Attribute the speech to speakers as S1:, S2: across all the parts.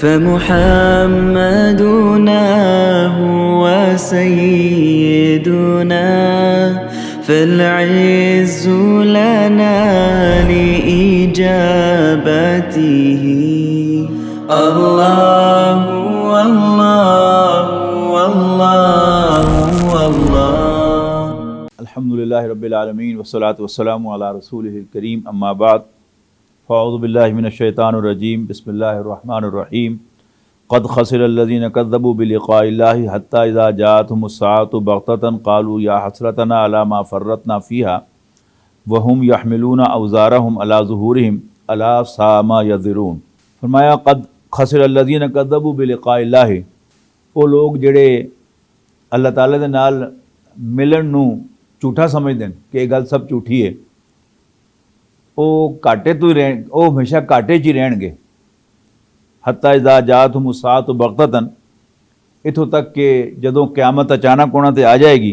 S1: فمحمدنا هو سيدنا فالعز لنا لإجابته الله والله والله والله
S2: अल्हम्दुलिल्लाहि रब्बिल आलमीन वस्सलातु वस्सलामु अला रसूलिहिल करीम अम्मा बाद फ़अऊज़ु बिल्लाहि मिनश शैतानिर रजीम बिस्मिल्लाहिर रहमानिर रहीम क़द ख़सिरल्लज़ीना कज़्ज़बू बिलिक़ाइल्लाहि हत्ता इज़ा जाअतहुमुस साअतु बग़ततन क़ालू या हसरतना अला मा फ़र्रतना फ़ीहा व हुम यहमिलूना औज़ारहुम अला ज़ुहूरिहिम अला साअ मा यज़िरून। फरमाया क़द ख़सिरल्लज़ीना कज़्ज़बू बिलिक़ाइल्लाहि, वो लोग जिहड़े अल्लाह ताला दे नाल मिलन नूं झूठा समझते हैं कि यह गल सब झूठी है, वो घाटे तो ही रहन, वो हमेशा घाटे च ही रहणगे। हत्ता इज़ा जाअतहुमुस साअतु बग़ततन, इत्थों तक कि जदों क़यामत अचानक उन्हां ते आ जाएगी,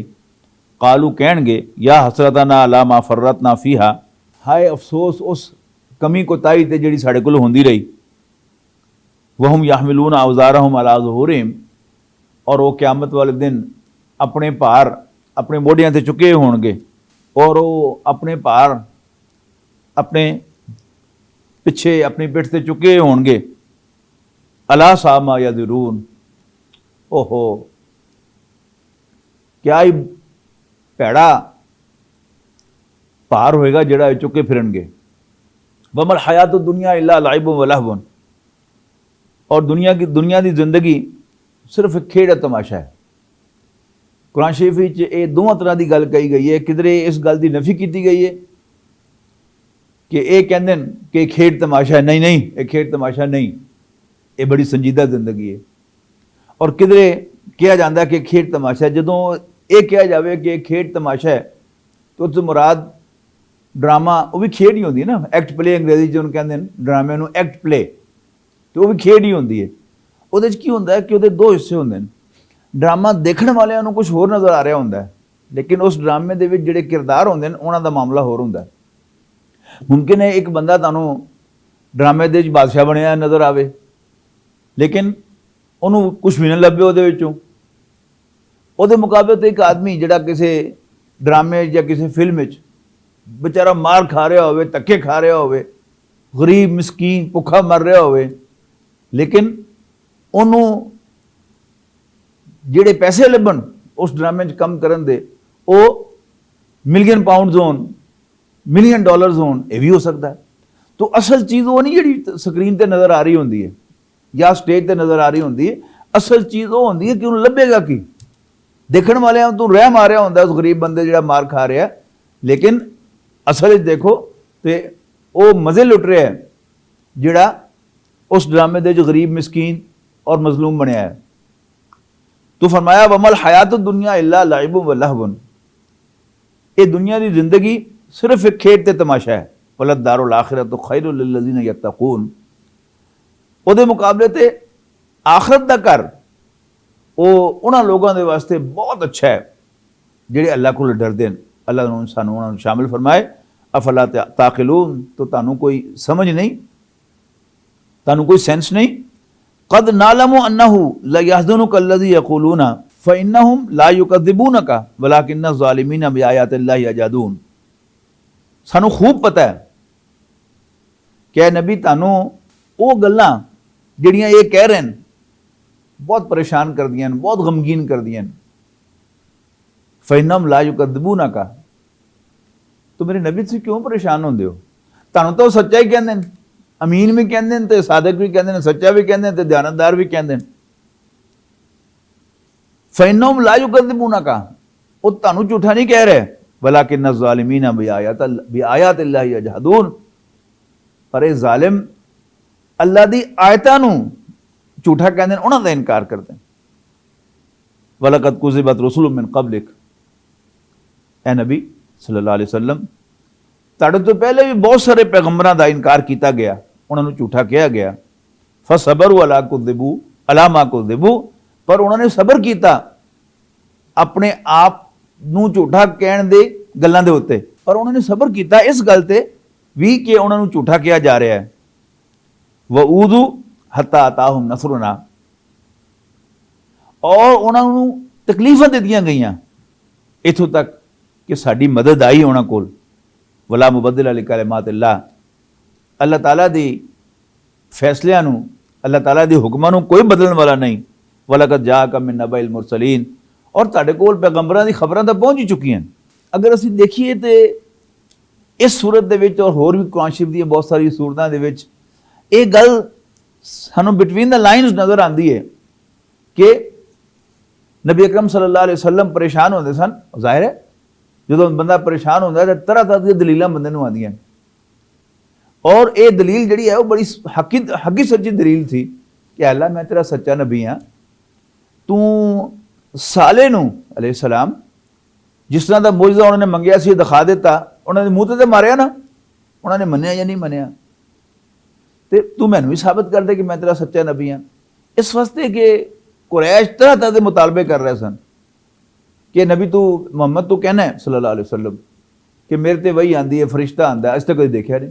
S2: कालू कहणगे या हसरतना अला मा फ़र्रतना फ़ीहा, हाय अफसोस उस कमी कोताही ते जिहड़ी साडे कोल होंदी रही। वहुम यहमिलूना औज़ारहुम अला ज़ुहूरिहिम, और वो क़यामत वाले दिन अपने भार अपने मोढियां ते चुके होणगे, और वो अपने भार अपने पिछे अपनी पिठ ते चुके होणगे। अला साअ मा यज़िरून, ओहो क्या ही भैड़ा भार होएगा जिहड़ा चुके फिरनगे। वमल हयातुद दुनिया इल्ला लाइबुन व लहवुन, और दुनिया की जिंदगी सिर्फ एक खेड़ तमाशा है। कुरान शरीफ विच ये दोवां तरह की गल कही गई है। किधरे इस गल की नफी की गई है कि ये कहते हैं कि खेड तमाशा है, नहीं नहीं ये खेड तमाशा नहीं, ये बड़ी संजीदा जिंदगी है। और किधरे कहा जाता है कि खेड तमाशा है। जदों ये कहा जाए कि खेड तमाशा है तो उससे मुराद ड्रामा, वो भी खेड ही होंगी ना, एक्ट प्ले अंग्रेजी जो कहते हैं ड्रामे नूं एक्ट प्ले, तो वो भी खेड ही होंगी है। वो की होंदा है कि वो दो हिस्से होंगे हैं। ड्रामा देखने वालिਆਂ ਨੂੰ कुछ होर नज़र आ रहा होंदा है, लेकिन उस ड्रामे ਦੇ ਵਿੱਚ ਜਿਹੜੇ किरदार होंगे हैं उन्हां ਦਾ मामला होर होंदा है। मुमकिन है एक बंदा ਤੁਹਾਨੂੰ ड्रामे ਦੇ ਵਿੱਚ बादशाह ਬਣਿਆ नज़र आवे, लेकिन ਉਹਨੂੰ कुछ भी ना ਲੱਭੇ ਉਹਦੇ ਵਿੱਚੋਂ। ਉਹਦੇ ਮੁਕਾਬਲੇ ਤੇ ਇੱਕ ਆਦਮੀ ਜਿਹੜਾ ਕਿਸੇ ड्रामे ਜਾਂ ਕਿਸੇ ਫਿਲਮ ਵਿੱਚ बेचारा मार खा रहा होवे, धक्के खा रहा होवे, गरीब मिसकीन भुखा मर रहा होवे, लेकिन ਉਹਨੂੰ ਜਿਹੜੇ पैसे ਲੱਭਣ उस ड्रामे च काम करन दे वो मिलियन पाउंड होन, मिलियन डॉलर्स होन, ये भी हो सकता है। तो असल चीज़ वो नहीं जी स्क्रीन पर नज़र आ रही होंगी है या स्टेज पर नज़र आ रही होंगी है। असल चीज़ वो होंगी है कि उन्हें लभेगा की देखने वाले तो रह मारिया होंगे उस गरीब बंदे जो मार खा रहा है, लेकिन असल देखो तो वो मज़े लुट रहा है जोड़ा उस ड्रामे के गरीब मिसकीन और मजलूम बनया है। तो फरमाया वमल हयातुद दुनिया इल्ला लाइबुन व लहवुन, ये दुनिया की जिंदगी सिर्फ एक खेड ते तमाशा है। वलद दारुल आखिरतु खैरुल लिल्लज़ीना यत्तकून, उहदे मुकाबले ते आखिरत दा घर वो उन्हां लोगों के वास्ते बहुत अच्छा है जिहड़े अल्लाह को डरदे हैं। अल्लाह ने सानू उन्हां नूं शामिल फरमाए। अफला ताकिलून, तो तानू कोई समझ नहीं, तानू कोई सेंस नहीं। कद नालमु अन्नहु ला यहज़ुनुका अल्लज़ी यक़ूलूना फ़इन्नहुम ला युकज़्ज़िबूनका वलाकिन्नज़ ज़ालिमीना बिआयातिल्लाहि यजहदून। सानू खूब पता है कि नबी तानू वो गल्लां जिहड़ियां ये कह रहे हैं बहुत परेशान कर दियां, बहुत गमगीन कर दियां। फ़इन्नहुम ला युकज़्ज़िबूनका, तो मेरे नबी से क्यों परेशान होंदे हो? तानू तो सच्चा ही कहंदे ने, अमीन भी कहते हैं, तो सादक भी कहते हैं, सच्चा भी कहते हैं, तो दयानतदार भी कहते हैं। फ़इन्नहुम ला युकज़्ज़िबूनका, वो तानू झूठा नहीं कह रहे, वलाकिन्नज़ ज़ालिमीना बिआयातिल्लाहि यजहदून, पर ये जालिम अल्लाह दी आयतां नूं झूठा कहते हैं, उन्हां दा इनकार करते हैं। वलक़द कुज़िबत रुसुलुम मिन क़ब्लिक, ए नबी सल्लल्लाहु अलैहि वसल्लम तुहाडे तो पहले भी बहुत सारे पैगंबरां दा इनकार किया गया, उन्होंने झूठा कहा गया। फसबरू अला कुज़िबू अला मा कुज़िबू, पर उन्होंने सबर किया अपने आप नूं झूठा कहण दे गल्लां दे उत्ते, पर उन्होंने सबर किया इस गल ते भी कि उन्होंने झूठा कहा जा रहा है। वऊदू ਹੱਤਾ ਅਤਾਹੁਮ ਨਸਰੁਨਾ, ਔਰ ਉਹਨਾਂ ਨੂੰ ਤਕਲੀਫਾਂ ਦਿੱਤੀਆਂ ਗਈਆਂ ਇੱਥੋਂ ਤੱਕ ਕਿ ਸਾਡੀ ਮਦਦ ਆਈ ਉਹਨਾਂ ਕੋਲ। ਵਲਾ ਮੁਬੱਦਿਲ ਲਿ ਕਲਿਮਾਤਿल्लाह, ਅੱਲਾਹ ਤਾਲਾ ਦੀ ਫੈਸਲਿਆਂ ਨੂੰ, ਅੱਲਾਹ ਤਾਲਾ ਦੇ ਹੁਕਮਾਂ ਨੂੰ ਕੋਈ ਬਦਲਣ ਵਾਲਾ ਨਹੀਂ। ਵਲਕਦ ਜਾਅਕਮ ਮਿਨ ਨਬਇਲ ਮੁਰਸਲੀਨ, ਔਰ ਤੁਹਾਡੇ ਕੋਲ ਪੈਗੰਬਰਾਂ ਦੀ ਖਬਰਾਂ ਤਾਂ ਪਹੁੰਚ ਹੀ ਚੁੱਕੀਆਂ। ਅਗਰ ਅਸੀਂ ਦੇਖੀਏ ਤੇ ਇਸ ਸੂਰਤ ਦੇ ਵਿੱਚ ਔਰ ਹੋਰ ਵੀ ਕੁਰਾਨ ਸ਼ਰੀਫ ਦੀਆਂ ਬਹੁਤ ਸਾਰੀ ਸੂਰਤਾਂ ਦੇ ਵਿੱਚ ਇਹ ਗੱਲ ਸਾਨੂੰ ਬਿਟਵੀਨ ਦ ਲਾਈਨਸ ਨਜ਼ਰ ਆਉਂਦੀ ਹੈ ਕਿ ਨਬੀ ਅਕਰਮ ਸੱਲੱਲਾਹੁ ਅਲੈहि ਵਸੱਲਮ ਪਰੇਸ਼ਾਨ ਹੁੰਦੇ ਸਨ। ਜ਼ਾਹਿਰ ਹੈ ਜਦੋਂ ਬੰਦਾ ਪਰੇਸ਼ਾਨ ਹੁੰਦਾ ਤਾਂ ਤਰ੍ਹਾਂ ਤਰ੍ਹਾਂ ਦੀਆਂ ਦਲੀਲਾਂ ਬੰਦੇ ਨੂੰ ਆਉਂਦੀਆਂ, ਔਰ ਇਹ ਦਲੀਲ ਜਿਹੜੀ ਹੈ ਉਹ ਬੜੀ ਹੱਕੀ ਸੱਚੀ ਦਲੀਲ ਸੀ ਕਿ ਅੱਲਾ ਮੈਂ ਤੇਰਾ ਸੱਚਾ ਨਬੀ ਹਾਂ, ਤੂੰ ਸਾਲੇ ਨੂੰ ਅਲੈहि ਸਲਾਮ ਜਿਸ ਤਰ੍ਹਾਂ ਦਾ ਮੌਜਜ਼ਾ ਉਹਨਾਂ ਨੇ ਮੰਗਿਆ ਸੀ ਦਿਖਾ ਦਿੱਤਾ, ਉਹਨਾਂ ਦੇ ਮੂੰਹ ਤੇ ਮਾਰਿਆ ਨਾ, ਉਹਨਾਂ ਨੇ ਮੰਨਿਆ ਜਾਂ ਨਹੀਂ ਮੰਨਿਆ, ਤੇ ਤੂੰ ਮੈਨੂੰ ਵੀ ਸਾਬਤ ਕਰ ਦੇ ਕਿ ਮੈਂ ਤੇਰਾ ਸੱਚਾ ਨਬੀ ਹਾਂ। ਇਸ ਵਾਸਤੇ ਕਿ ਕੁਰੈਸ਼ ਤਰ੍ਹਾਂ ਤਰ੍ਹਾਂ ਦੇ ਮੁਤਾਲਬੇ ਕਰ ਰਹੇ ਸਨ ਕਿ ਨਬੀ ਤੂੰ ਮੁਹੰਮਦ ਤੂੰ ਕਹਿਣਾ ਹੈ ਸੱਲੱਲਾਹੁ ਅਲੈहि ਵਸੱਲਮ ਕਿ ਮੇਰੇ ਤੇ ਵਹੀ ਆਂਦੀ ਹੈ, ਫਰਿਸ਼ਤਾ ਆਂਦਾ, ਇਸ ਤੇ ਕਦੇ ਦੇਖਿਆ ਨਹੀਂ।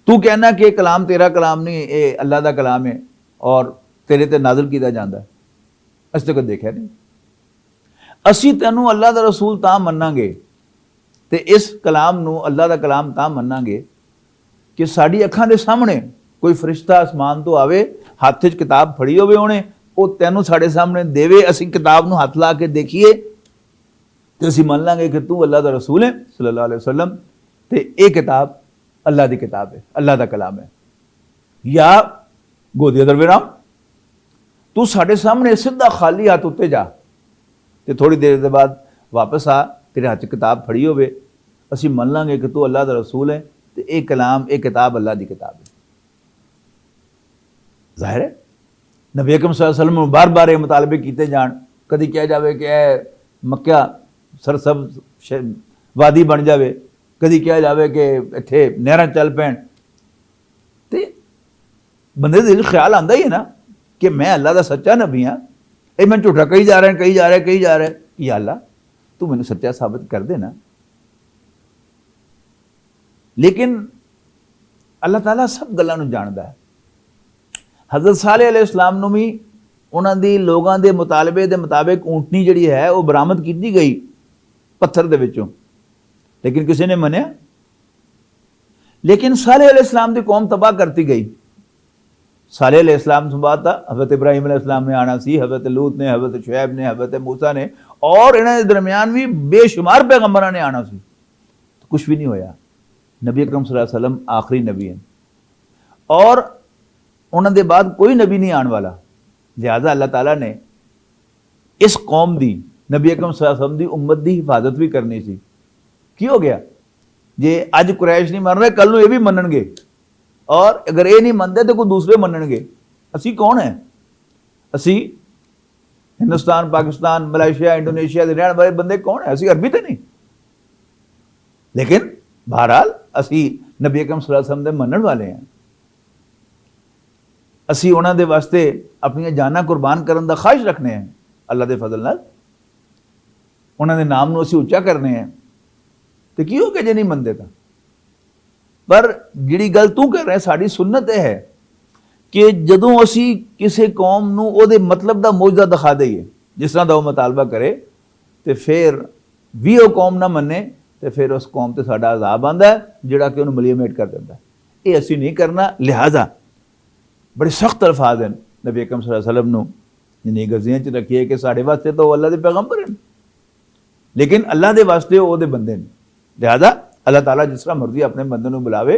S2: ਤੂੰ ਕਹਿਣਾ ਕਿ ਇਹ ਕਲਾਮ ਤੇਰਾ ਕਲਾਮ ਨਹੀਂ, ਇਹ ਅੱਲਾ ਦਾ ਕਲਾਮ ਹੈ ਔਰ ਤੇਰੇ ਤੇ ਨਾਜ਼ਿਲ ਕੀਤਾ ਜਾਂਦਾ, ਇਸ ਤੇ ਕਦੇ ਦੇਖਿਆ ਨਹੀਂ। ਅਸੀਂ ਤੈਨੂੰ ਅੱਲਾ ਦਾ ਰਸੂਲ ਤਾਂ ਮੰਨਾਂਗੇ ਤੇ ਇਸ ਕਲਾਮ ਨੂੰ ਅੱਲਾ ਦਾ ਕਲਾਮ ਤਾਂ ਮੰਨਾਂਗੇ ਕਿ ਸਾਡੀ ਅੱਖਾਂ ਦੇ ਸਾਹਮਣੇ ਕੋਈ ਫਰਿਸ਼ਤਾ ਅਸਮਾਨ ਤੋਂ ਆਵੇ, ਹੱਥ 'ਚ ਕਿਤਾਬ ਫੜੀ ਹੋਵੇ ਉਹਨੇ, ਉਹ ਤੈਨੂੰ ਸਾਡੇ ਸਾਹਮਣੇ ਦੇਵੇ, ਅਸੀਂ ਕਿਤਾਬ ਨੂੰ ਹੱਥ ਲਾ ਕੇ ਦੇਖੀਏ ਤੇ ਅਸੀਂ ਮੰਨ ਲਾਂਗੇ ਕਿ ਤੂੰ ਅੱਲਾ ਦਾ ਰਸੂਲ ਹੈ ਸੱਲੱਲਾਹੁ ਅਲੈहि ਵਸੱਲਮ ਤੇ ਇਹ ਕਿਤਾਬ ਅੱਲਾ ਦੀ ਕਿਤਾਬ ਹੈ, ਅੱਲਾ ਦਾ ਕਲਾਮ ਹੈ। ਜਾਂ ਗੋਦੀ ਅਦਰ ਵਿਰਾਮ, ਤੂੰ ਸਾਡੇ ਸਾਹਮਣੇ ਸਿੱਧਾ ਖਾਲੀ ਹੱਥ ਉੱਤੇ ਜਾ ਤੇ ਥੋੜੀ ਦੇਰ ਦੇ ਬਾਅਦ ਵਾਪਸ ਆ, ਤੇਰੇ ਹੱਥ 'ਚ ਕਿਤਾਬ ਫੜੀ ਹੋਵੇ, ਅਸੀਂ ਮੰਨ ਲਾਂਗੇ ਕਿ ਤੂੰ ਅੱਲਾ ਦਾ ਰਸੂਲ ਹੈ ਤੇ ਇਹ ਕਲਾਮ, ਇਹ ਕਿਤਾਬ ਅੱਲਾ ਦੀ ਕਿਤਾਬ ਹੈ। ਜ਼ਾਹਿਰ ਹੈ ਨਬੀ ਅਕਰਮ ਸੱਲੱਲਾਹੁ ਅਲੈहि ਵਸੱਲਮ ਨੂੰ ਬਾਰ-ਬਾਰ ਇਹ ਮੁਤਾਲਬੇ ਕੀਤੇ ਜਾਣ, ਕਦੀ ਕਿਹਾ ਜਾਵੇ ਕਿ ਇਹ ਮੱਕਾ ਸਰਸਬਜ਼ ਵਾਦੀ ਬਣ ਜਾਵੇ, ਕਦੀ ਕਿਹਾ ਜਾਵੇ ਕਿ ਇੱਥੇ ਨਹਿਰਾਂ ਚੱਲ ਪੈਣ, ਤੇ ਬੰਦੇ ਦੇ ਦਿਲ ਖਿਆਲ ਆਉਂਦਾ ਹੀ ਹੈ ਨਾ ਕਿ ਮੈਂ ਅੱਲਾ ਦਾ ਸੱਚਾ ਨਬੀ ਹਾਂ, ਇਹ ਮੈਂ ਝੂਠਾ ਕਹੀ ਜਾ ਰਿਹਾ ਕਿ ਯਾ ਅੱਲਾ ਤੂੰ ਮੈਨੂੰ ਸੱਚਾ ਸਾਬਤ ਕਰ ਦੇ ਨਾ। ਲੇਕਿਨ ਅੱਲਾਹ ਤਾਲਾ ਸਭ ਗੱਲਾਂ ਨੂੰ ਜਾਣਦਾ ਹੈ। ਹਜ਼ਰਤ ਸਾਲੇਹ ਅਲੈਹਿਸਲਾਮ ਨੂੰ ਵੀ ਉਹਨਾਂ ਦੀ ਲੋਕਾਂ ਦੇ ਮੁਤਾਲਬੇ ਦੇ ਮੁਤਾਬਿਕ ਊਂਟਨੀ ਜਿਹੜੀ ਹੈ ਉਹ ਬਰਾਮਦ ਕੀਤੀ ਗਈ ਪੱਥਰ ਦੇ ਵਿੱਚੋਂ, ਲੇਕਿਨ ਕਿਸੇ ਨੇ ਮੰਨਿਆ। ਲੇਕਿਨ ਸਾਲੇਹ ਅਲੈਹਿਸਲਾਮ ਦੀ ਕੌਮ ਤਬਾਹ ਕਰਤੀ ਗਈ। सालेह अलैहिस्सलाम से बात था, हज़रत इब्राहिम अलैहिस्सलाम ने आना सी, हज़रत लूत ने, हज़रत शुएब ने, हज़रत मूसा ने, और इन्होंने दरमियान भी बेशुमार पैगंबर ने आना सी, तो कुछ भी नहीं होया। नबी अकरम सल्लल्लाहु अलैहि वसल्लम आखिरी नबी हैं और उन्होंने बाद कोई नबी नहीं आने वाला। लिहाजा अल्लाह ताला ने इस कौम की, नबी अकरम सल्लल्लाहु अलैहि वसल्लम की उम्मत की हिफाजत भी करनी सी। की हो गया जे अज कुरैश नहीं मन रहे, कल ये भी मनणगे, और अगर ये नहीं मनते तो कोई दूसरे मनणगे। असी कौन है? असी हिंदुस्तान, पाकिस्तान, मलेशिया, इंडोनेशिया के रहने वाले बंदे कौन है? असी अरबी तो नहीं, लेकिन बहरहाल असी नबी अकरम सल्लल्लाहु अलैहि वसल्लम दे मनण वाले हैं। असी उन्हां दे वास्ते अपनी जाना कुर्बान करने का ख्वाहिश रखने हैं। अल्लाह के फजल नाल उन्हां दे नाम नूं असी उच्चा करने हैं। तो की हो गया जे नहीं मनते तो? पर जिहड़ी गल तू कर रहा है, साड़ी सुन्नत यह है कि जदों असी किसी कौम नूं उहदे मतलब दा मौजज़ा दिखा दईए, जिस तरह दा वो मुतालबा करे, तो फिर भी वो कौम ना मन्ने, तो फिर उस कौम ते साडा अजाब आंदा है जिहड़ा कि उहनूं मलीमेट कर दिंदा है। ये असी नहीं करना। लिहाजा बड़े सख्त अल्फाज हैं नबी अकरम सल्लल्लाहु अलैहि वसल्लम नूं जिन्नी गज़ियां च रखिए कि साडे वास्ते तो अल्लाह दे पैगंबर हैं, लेकिन अल्लाह दे वास्ते वो दे बंदे ने। लिहाजा अल्लाह ताला जिस तरह मर्जी अपने बंदे नूं बुलावे।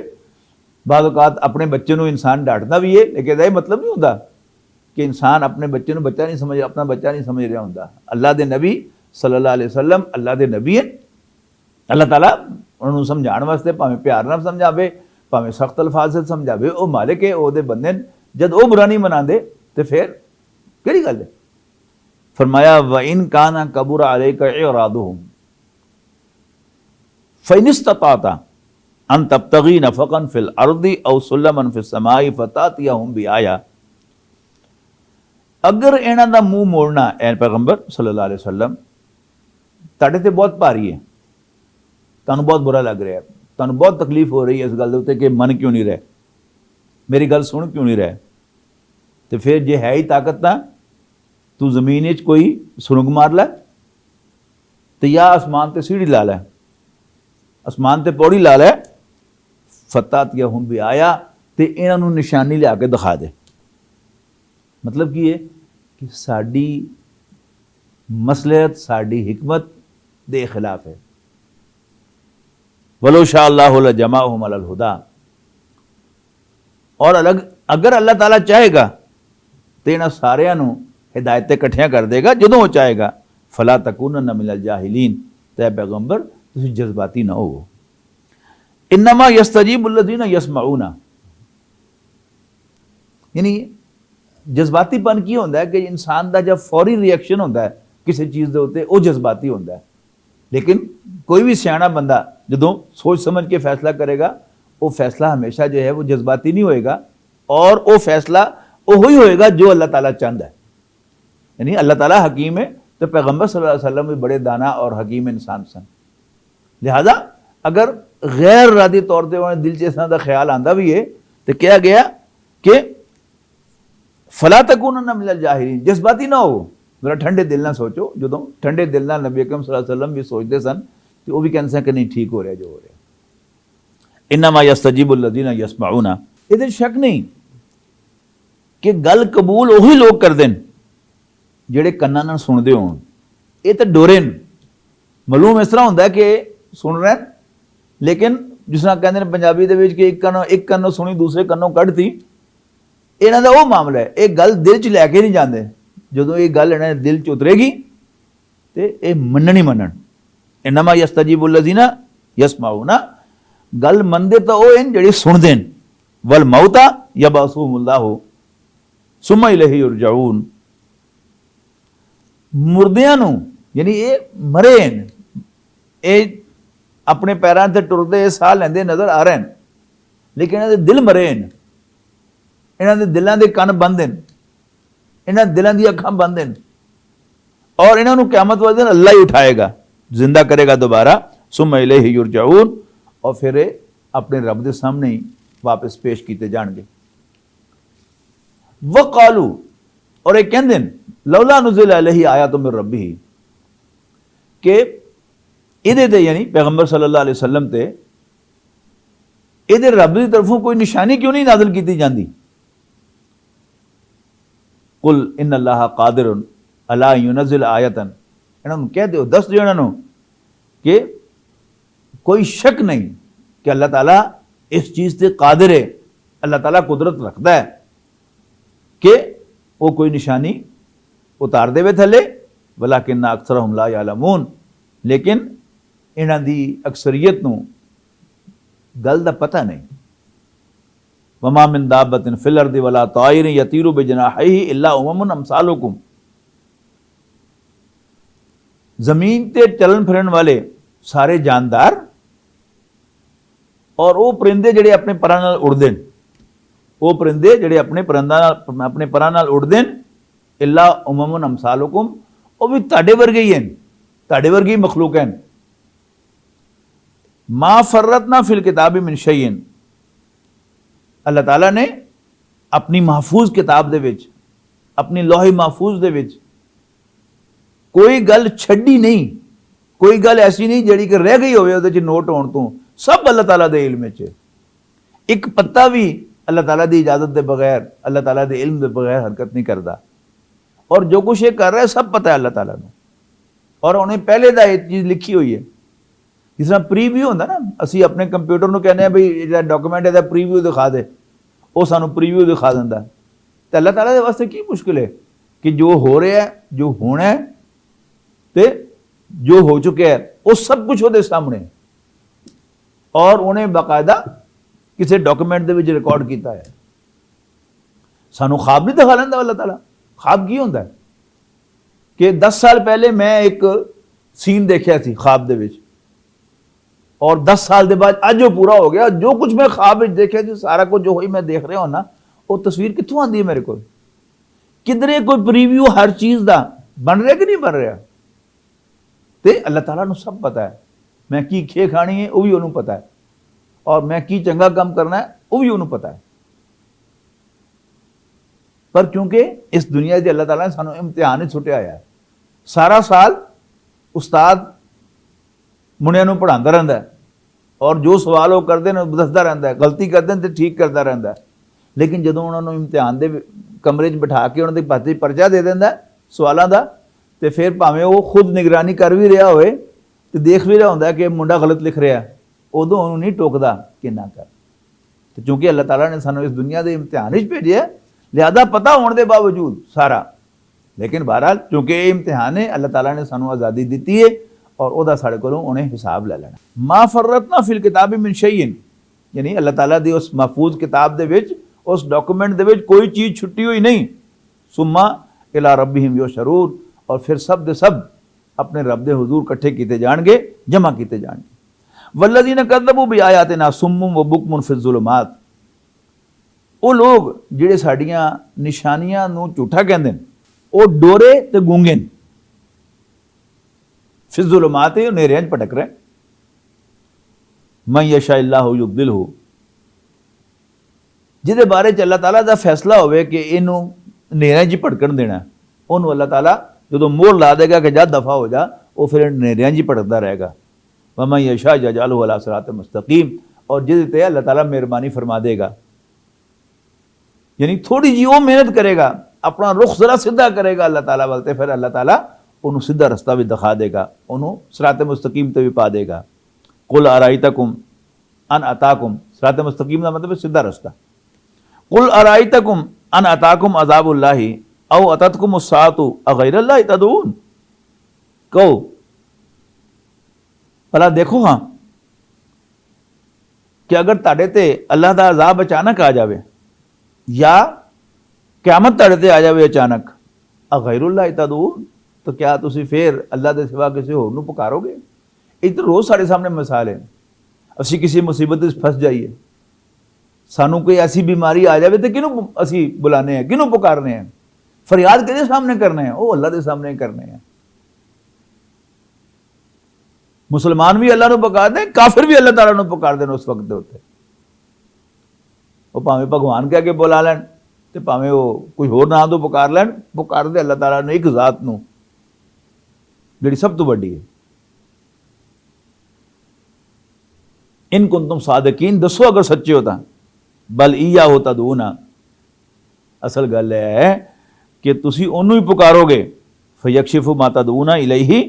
S2: बाद औकात अपने बच्चे नूं इंसान डांटदा भी है, लेकिन ये मतलब नहीं होता कि इंसान अपने बच्चे नूं बच्चा नहीं समझ, अपना बच्चा नहीं समझ रहा होंदा। अल्लाह दे नबी सल्लल्लाहु अलैहि वसल्लम अल्लाह दे नबी हैं। अल्लाह ताला उन्होंने समझाने वास्ते भावें प्यार नाल समझावे, भावें सख्त अल्फाज से समझावे, वो मालिक है, वो दे बंदे ने। जब वो बुरा नहीं मनाते तो फिर केड़ी गल है? फरमाया व इन काना कबुरा अलैका इरादुहुम फ़इनिस्तताअता अन तब्तगी नफ़क़न फ़िल अर्दि औ सुल्लमन फ़िस समाई फ़तातियहुम बिआया। अगर इन्हां दा मुंह मोड़ना ऐ पैगंबर सल्लल्लाहु अलैहि वसल्लम तुहाडे ते बहुत भारी है, तुहानूं बहुत बुरा लग रहा है, तुहानूं बहुत तकलीफ हो रही है इस गल दे उत्ते कि मन क्यों नहीं रहे, मेरी गल सुन क्यों नहीं रहे, तो फिर जे है ही ताकत ना तू जमीन च कोई सुरंग मार लै तो या आसमान ते सीढ़ी ला लै, आसमान ते पौड़ी ला लै, फतात या हुन भी आया तो इन्हों निशानी लिया के दिखा दे। मतलब की है कि साड़ी मसलहत साड़ी हिकमत दे खिलाफ है। वलो शाह अल्लाहु लजमाअहुम अलल हुदा, और अलग अगर अल्लाह ताला चाहेगा तो इन्हां सारियां नूं हिदायत इकट्ठियां कर देगा जदों वो चाहेगा। फला तकूनन मिनल जाहिलीन, तै पैगंबर तुसीं जज्बाती ना हो। इन्नमा यस्तजीबुल्लज़ीना यस्मऊना, यानी जज्बातीपन की होंदा है कि इंसान का जब फौरी रिएक्शन होता है किसी चीज़ के उत्ते वो जज्बाती होता है। लेकिन कोई भी सियाना बंदा जदों सोच समझ के फैसला करेगा वो फैसला हमेशा जो है वो जज्बाती नहीं होएगा, और वो फैसला वही होएगा जो अल्लाह ताला चाहता है। यानी अल्लाह ताला हकीम है तो पैगंबर सल्लल्लाहु अलैहि वसल्लम भी बड़े दाना और हकीम इंसान सन। लिहाजा अगर गैर इरादी तौर पर उन्हें दिल च इस तरह का ख्याल आता भी है तो कहा गया कि फला तकूनन मिनल जाहिलीन, जज्बाती ना हो, जरा ठंडे दिल ना सोचो। जो ठंडे दिल ना नबी अकरम सल्लल्लाहु अलैहि वसल्लम भी सोचते सन तो वो भी कहते सन कि नहीं ठीक हो रहा जो हो रहा। इन्नमा यस्तजीबुल्लज़ीना यस्मऊना, इहदे शक नहीं कि गल कबूल वही लोग करते हैं ਜਿਹੜੇ ਕੰਨਾਂ ਨਾਲ ਸੁਣਦੇ ਹੋਣ। ਇਹ ਤਾਂ ਡੋਰੇ ਨੇ, ਮਾਲੂਮ ਇਸ ਤਰ੍ਹਾਂ ਹੁੰਦਾ ਕਿ ਸੁਣ ਰਹੇ ਲੇਕਿਨ ਜਿਸ ਤਰ੍ਹਾਂ ਕਹਿੰਦੇ ਨੇ ਪੰਜਾਬੀ ਦੇ ਵਿੱਚ ਕਿ ਇੱਕ ਕੰਨੋਂ ਸੁਣੀ ਦੂਸਰੇ ਕੰਨੋਂ ਕੱਢਤੀ, ਇਹਨਾਂ ਦਾ ਉਹ ਮਾਮਲਾ ਹੈ। ਇਹ ਗੱਲ ਦਿਲ 'ਚ ਲੈ ਕੇ ਨਹੀਂ ਜਾਂਦੇ। ਜਦੋਂ ਇਹ ਗੱਲ ਇਹਨਾਂ ਦੇ ਦਿਲ 'ਚ ਉਤਰੇਗੀ ਤੇ ਇਹ ਮੰਨਣ ਹੀ ਮੰਨਣ। ਇਨਮਾ ਯਸਤਜੀਬੁੱਲਜ਼ੀਨਾ ਯਸਮਾਊਨਾ, ਗੱਲ ਮੰਨਦੇ ਤਾਂ ਉਹ ਹਨ ਜਿਹੜੇ ਸੁਣਦੇ ਨੇ। ਵਲ ਮੌਤਾ ਯਬਅਸੁਹੁਮੁल्लाहु ਸੁम्मा इलैहि युरजऊन, मुर्दियां नूं यानी ये मरे हैं, ये अपने पैरों से टुरते साह लेंदे नजर आ रहे हैं लेकिन इन्हां दे दिल मरे हैं, इन्हां दे दिलों के कन बंद हैं, इन्हां दिलों दी अखां बंद हैं, और इन्हां नूं क़यामत वाले दिन अल्लाह ही उठाएगा, जिंदा करेगा दोबारा। सुम्मा इलैहि युरजऊन, और फिर अपने रब के सामने ही वापस पेश किए जाएंगे। वक़ालू, और एक कहते हैं लौला नुज़िला अलैहि आयतुम मिर रब्बिही, के इहदे ते यानी पैगंबर सल्लल्लाहु अलैहि वसल्लम ते इहदे रब की तरफों कोई निशानी क्यों नहीं नाज़िल की जाती। कुल इन्नल्लाह कादिरुन अला युनज़्ज़िल आयतन, इन्होंने कह दो, दस दो इन्होंने कि कोई शक नहीं कि अल्लाह ताला इस चीज़ से कादिर है, अल्लाह ताला कुदरत रखता है कि वो कोई निशानी उतार देवे थले। वलाकिन्ना अक्सरहुम ला यालमून, लेकिन इन्हां दी अक्सरियत नूं गल दा पता नहीं। वमा मिन दाब्बतिन फिल अर्दि वला ताइरिन यतीरु बिजनाहिही इल्ला उममुन अमसालुकुम, जमीन ते चलन फिरन वाले सारे जानदार और वो परिंदे जिहड़े अपने परां नाल उड़दे ने, वो परिंदे जिहड़े अपने परां नाल उड़दे ने, इल्ला उममुन अमसालुकुम, वो भी तुहाडे वर्गे ही हैं, तुहाडे वर्गी ही मखलूक हैं। मा फर्रतना फिल किताबि मिन शैइन, अल्लाह ताला ने अपनी महफूज किताब दे विच, अपनी लोहे महफूज दे विच कोई गल छड्डी नहीं, कोई गल ऐसी नहीं जिहड़ी कि रह गई होवे उहदे च नोट होण तो, सब अल्लाह ताला दे इल्म च। एक पत्ता भी अल्लाह ताला दी इजाजत के बगैर, अल्लाह ताला दे इल्म के बगैर हरकत नहीं करता, और जो कुछ ये कर रहा है सब पता है अल्लाह ताला नूं, और उन्हें पहले दा एक चीज़ लिखी हुई है। जिस तरह प्रीव्यू होंदा ना, असी अपने कंप्यूटर नूं कहने भाई जिहड़ा डॉक्यूमेंट है प्रीव्यू दिखा दे, वो सानूं प्रीव्यू दिखा दिंदा। तो अल्लाह ताला दे वास्ते की मुश्किल है कि जो हो रहा है, जो होना है ते जो हो चुका है वो सब कुछ वो सामने, और उन्हें बाकायदा किसी डॉक्यूमेंट दे विच रिकॉर्ड किया है। सानू ख्वाब नहीं दिखा लेंदा अल्लाह ताला। ख्वाब की होंदा है कि 10 साल पहले मैं एक सीन देखा सी ख्वाब दे विच, और 10 साल के बाद अज वो पूरा हो गया। जो कुछ मैं ख्वाब में देखा जी सारा कुछ जो ही मैं देख रहा हूं ना, वो तस्वीर कित्थों आती है मेरे को, किधरे कोई प्रीव्यू हर चीज़ का बन रहा कि नहीं बन रहा। तो अल्लाह ताला नूं सब पता है, मैं की खे खानी है वो भी उन्होंने पता है, और मैं की चंगा काम करना है वो भी उन्होंने पता है। पर क्योंकि इस दुनिया से अल्लाह ताला ने सानू इम्तिहान ही सुटिया होया। सारा साल उस्ताद मुंडियां नूं पढ़ांदा रहिंदा है और जो सवाल वो करते हैं दसदा रहिंदा है, गलती करते हैं तो ठीक करता रहिंदा है। लेकिन जदों उन्होंने इम्तिहान के कमरे च बिठा के उन्होंने पासे परचा दे दिंदा सवालों का, तो फिर भावें वो खुद निगरानी कर भी रहा होए तो देख भी रहा होंदा कि मुंडा गलत लिख रहा, उदों उन्होंने नहीं टोकदा कि ना कर। तो चूंकि अल्लाह ताला ने सानू इस दुनिया के इम्तिहान ही भेजे, लिहाजा पता होने के बावजूद सारा, लेकिन बहरहाल चूंकि ये इम्तिहान है, अल्लाह ताला ने सानू आज़ादी दी है और वह साढ़े को उन्हें हिसाब ले लेना। मा फर्रतना फिल किताबी मिन शैइन, यानी अल्लाह ताला दी उस महफूज किताब दे विच, उस डॉक्यूमेंट दे विच कोई चीज़ छुट्टी हुई नहीं। सुम्मा इला रब्बिहिम युशरून, और फिर सब दे सब अपने रब दे हुजूर इकट्ठे किए जाएंगे, जमा किए जाएंगे। वल्लज़ीना कज़्ज़बू बिआयातिना सुम्मुम व बुकमुन फिज़्ज़ुलुमात, वो लोग जिहड़े साडियां निशानियां नूं झूठा कहंदे ने, वो डोरे ते गूंगे ने। फिज़्ज़ुलुमात नेरियां च भटक रहे। मन यशाइल्लाहु युद्दिलहु, जिहदे बारे च अल्लाह ताला दा फैसला होवे कि इनू नेरियां च भटकण देना, उन्होंने अल्लाह ताला जो मोहर ला देगा कि जा दफा हो जा, वो फिर नेरियां च भटकता रहेगा। वमन यशा यजअलहु अला सिरात मुस्तकीम, और जिहदे ते अल्लाह ताला मेहरबानी फरमा देगा, यानी थोड़ी जी वो मेहनत करेगा, अपना रुख जरा सीधा करेगा अल्लाह ताला वाल, ते फिर अल्लाह ताला उन्होंने सीधा रास्ता भी दिखा देगा, उन्होंने सिरात मुस्तकीम ते भी पा देगा। कुल अराइतकुम अन अताकुम, सिरात मुस्तकीम का मतलब सीधा रास्ता। कुल अराइतकुम अन अताकुम अज़ाबुल्लाहि औ अततकुम अस्साअतु अगैरल्लाहि तदऊन, कहो भला देखो हाँ कि अगर ताड़े ते अल्लाह दा अजाब अचानक आ जाए या क़यामत ताड़े ते आ जाए अचानक, अगैरुल्लाहि तदऊन, तो क्या तुसी फिर अल्लाह के सिवा किसी होर नूं पुकारोगे? एक तो रोज़ साढ़े सामने मिसाल है, असी किसी मुसीबत फस जाइए, सानू कोई ऐसी बीमारी आ जाए तो किनू असी बुलाने हैं, किनू पुकारने हैं, फरियाद किहदे सामने करने हैं? वो अल्लाह के सामने करने हैं। मुसलमान भी अल्लाह नूं पुकारदे, काफिर भी अल्लाह ताला नूं पुकारदे ने उस वक्त दे उत्ते। वो भावें भगवान कह के बुला लैन ते भावें वो कोई होर नाम तो पुकार लैन, पुकारदे अल्लाह ताला ने एक जात नूं जिहड़ी सब तो वड्डी है। इन कुंतुम सादिकीन, दसो अगर सच्चे हो तां, बल ईया हो तदऊना, असल गल है कि तुसी ओनू ही पुकारोगे, फयक्शिफु मा तदऊना इलैहि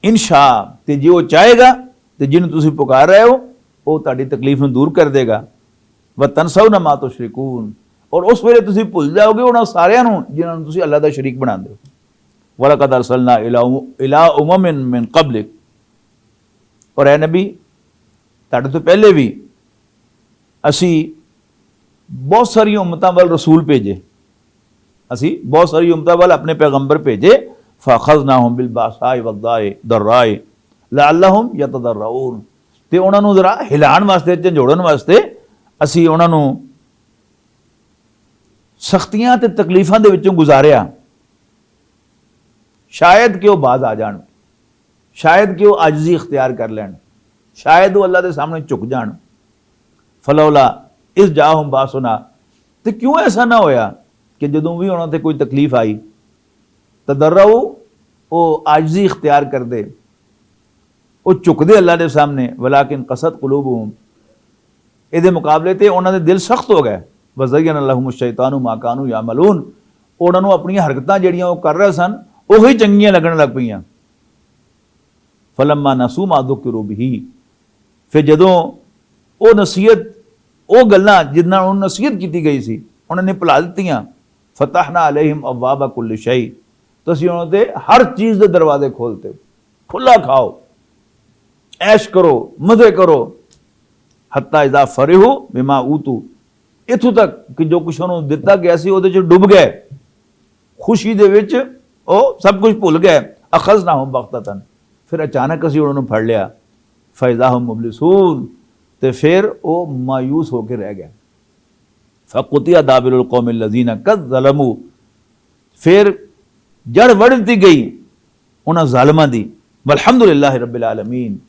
S2: इंशा, ते जे वो चाहेगा तो जिन्होंने तुसी पुकार रहे हो वो ताड़ी तकलीफ में दूर कर देगा। व तनसौना मा तुशरिकून, और उस वेले तुसी भुल जाओगे उन्हां सारियां नूं जिन्हां तुसी अल्लाह दा शरीक बनांदे हो। वलक़द अरसलना इला उममिन मिन क़ब्लिक, और ए नबी ताड़े तो पहले भी असी बहुत सारी उम्मतां वाल रसूल भेजे, असी बहुत सारी उम्मतां वाल अपने पैगंबर भेजे। फ़अख़ज़नाहुम बिलबासाइ वद्दर्राइ लअल्लहुम यतदर्रऊन, ते उन्हां नूं जरा हिलाण वास्ते, झंझोड़न वास्ते असी उन्हां नूं सख्तियां ते तकलीफां दे विचों गुजारिया, शायद कि वो बाज आ जाण, शायद कि वो आजिज़ी इख्तियार कर लैन, शायद वो अल्लाह के सामने झुक जाण। फलौला इस जाहुम बासुना, तो क्यों ऐसा ना होया कि जदों भी उन्हां ते कोई तकलीफ आई, तदर्रऊ, वो आजिज़ी इख्तियार कर दे, वो झुक दे अल्लाह के सामने। वलाकिन कसत कुलूबुहुम, इहदे मुकाबले ते उन्हां दे दिल सख्त हो गए। वज़य्यन लहुमुश शैतानु मा कानू यामलून, उन्हां नूं अपनी हरकतां जिहड़ियां वो कर रहे सन उही चंगियां लगन लग पईयां। फलम्मा नसू मा ज़ुकिरू बिही, फिर जदों वो नसीहत, वो गल्लां जिन्हां नूं नसीहत की गई सी उन्होंने भुला दित्तियां। फतहना अलैहिम अब्वाब कुल्लि शै, तो असीं उन्हां ते हर चीज़ के दरवाजे खोलते, खुला खाओ, ऐश करो, मज़े करो। हत्ता इज़ा फरिहू बिमा ऊतू, इत्थों तक कि जो कुछ उन्होंने दिता गया सी उहदे च डुब गए, खुशी दे विच वो सब कुछ भुल गए। अखज़नाहुम बग़ततन, फिर अचानक असीं उन्होंने फड़ लिया। फ़इज़ा हुम मुब्लिसून, तो फिर वो मायूस होकर रह गए। फ़क़ुतिया दाबिरुल क़ौमिल लज़ीना कज़्ज़लमू, फिर जड़ वड़ दी गई उन्हां ज़ालिमां दी। वल्हम्दुलिल्लाहि रब्बिल आलमीन,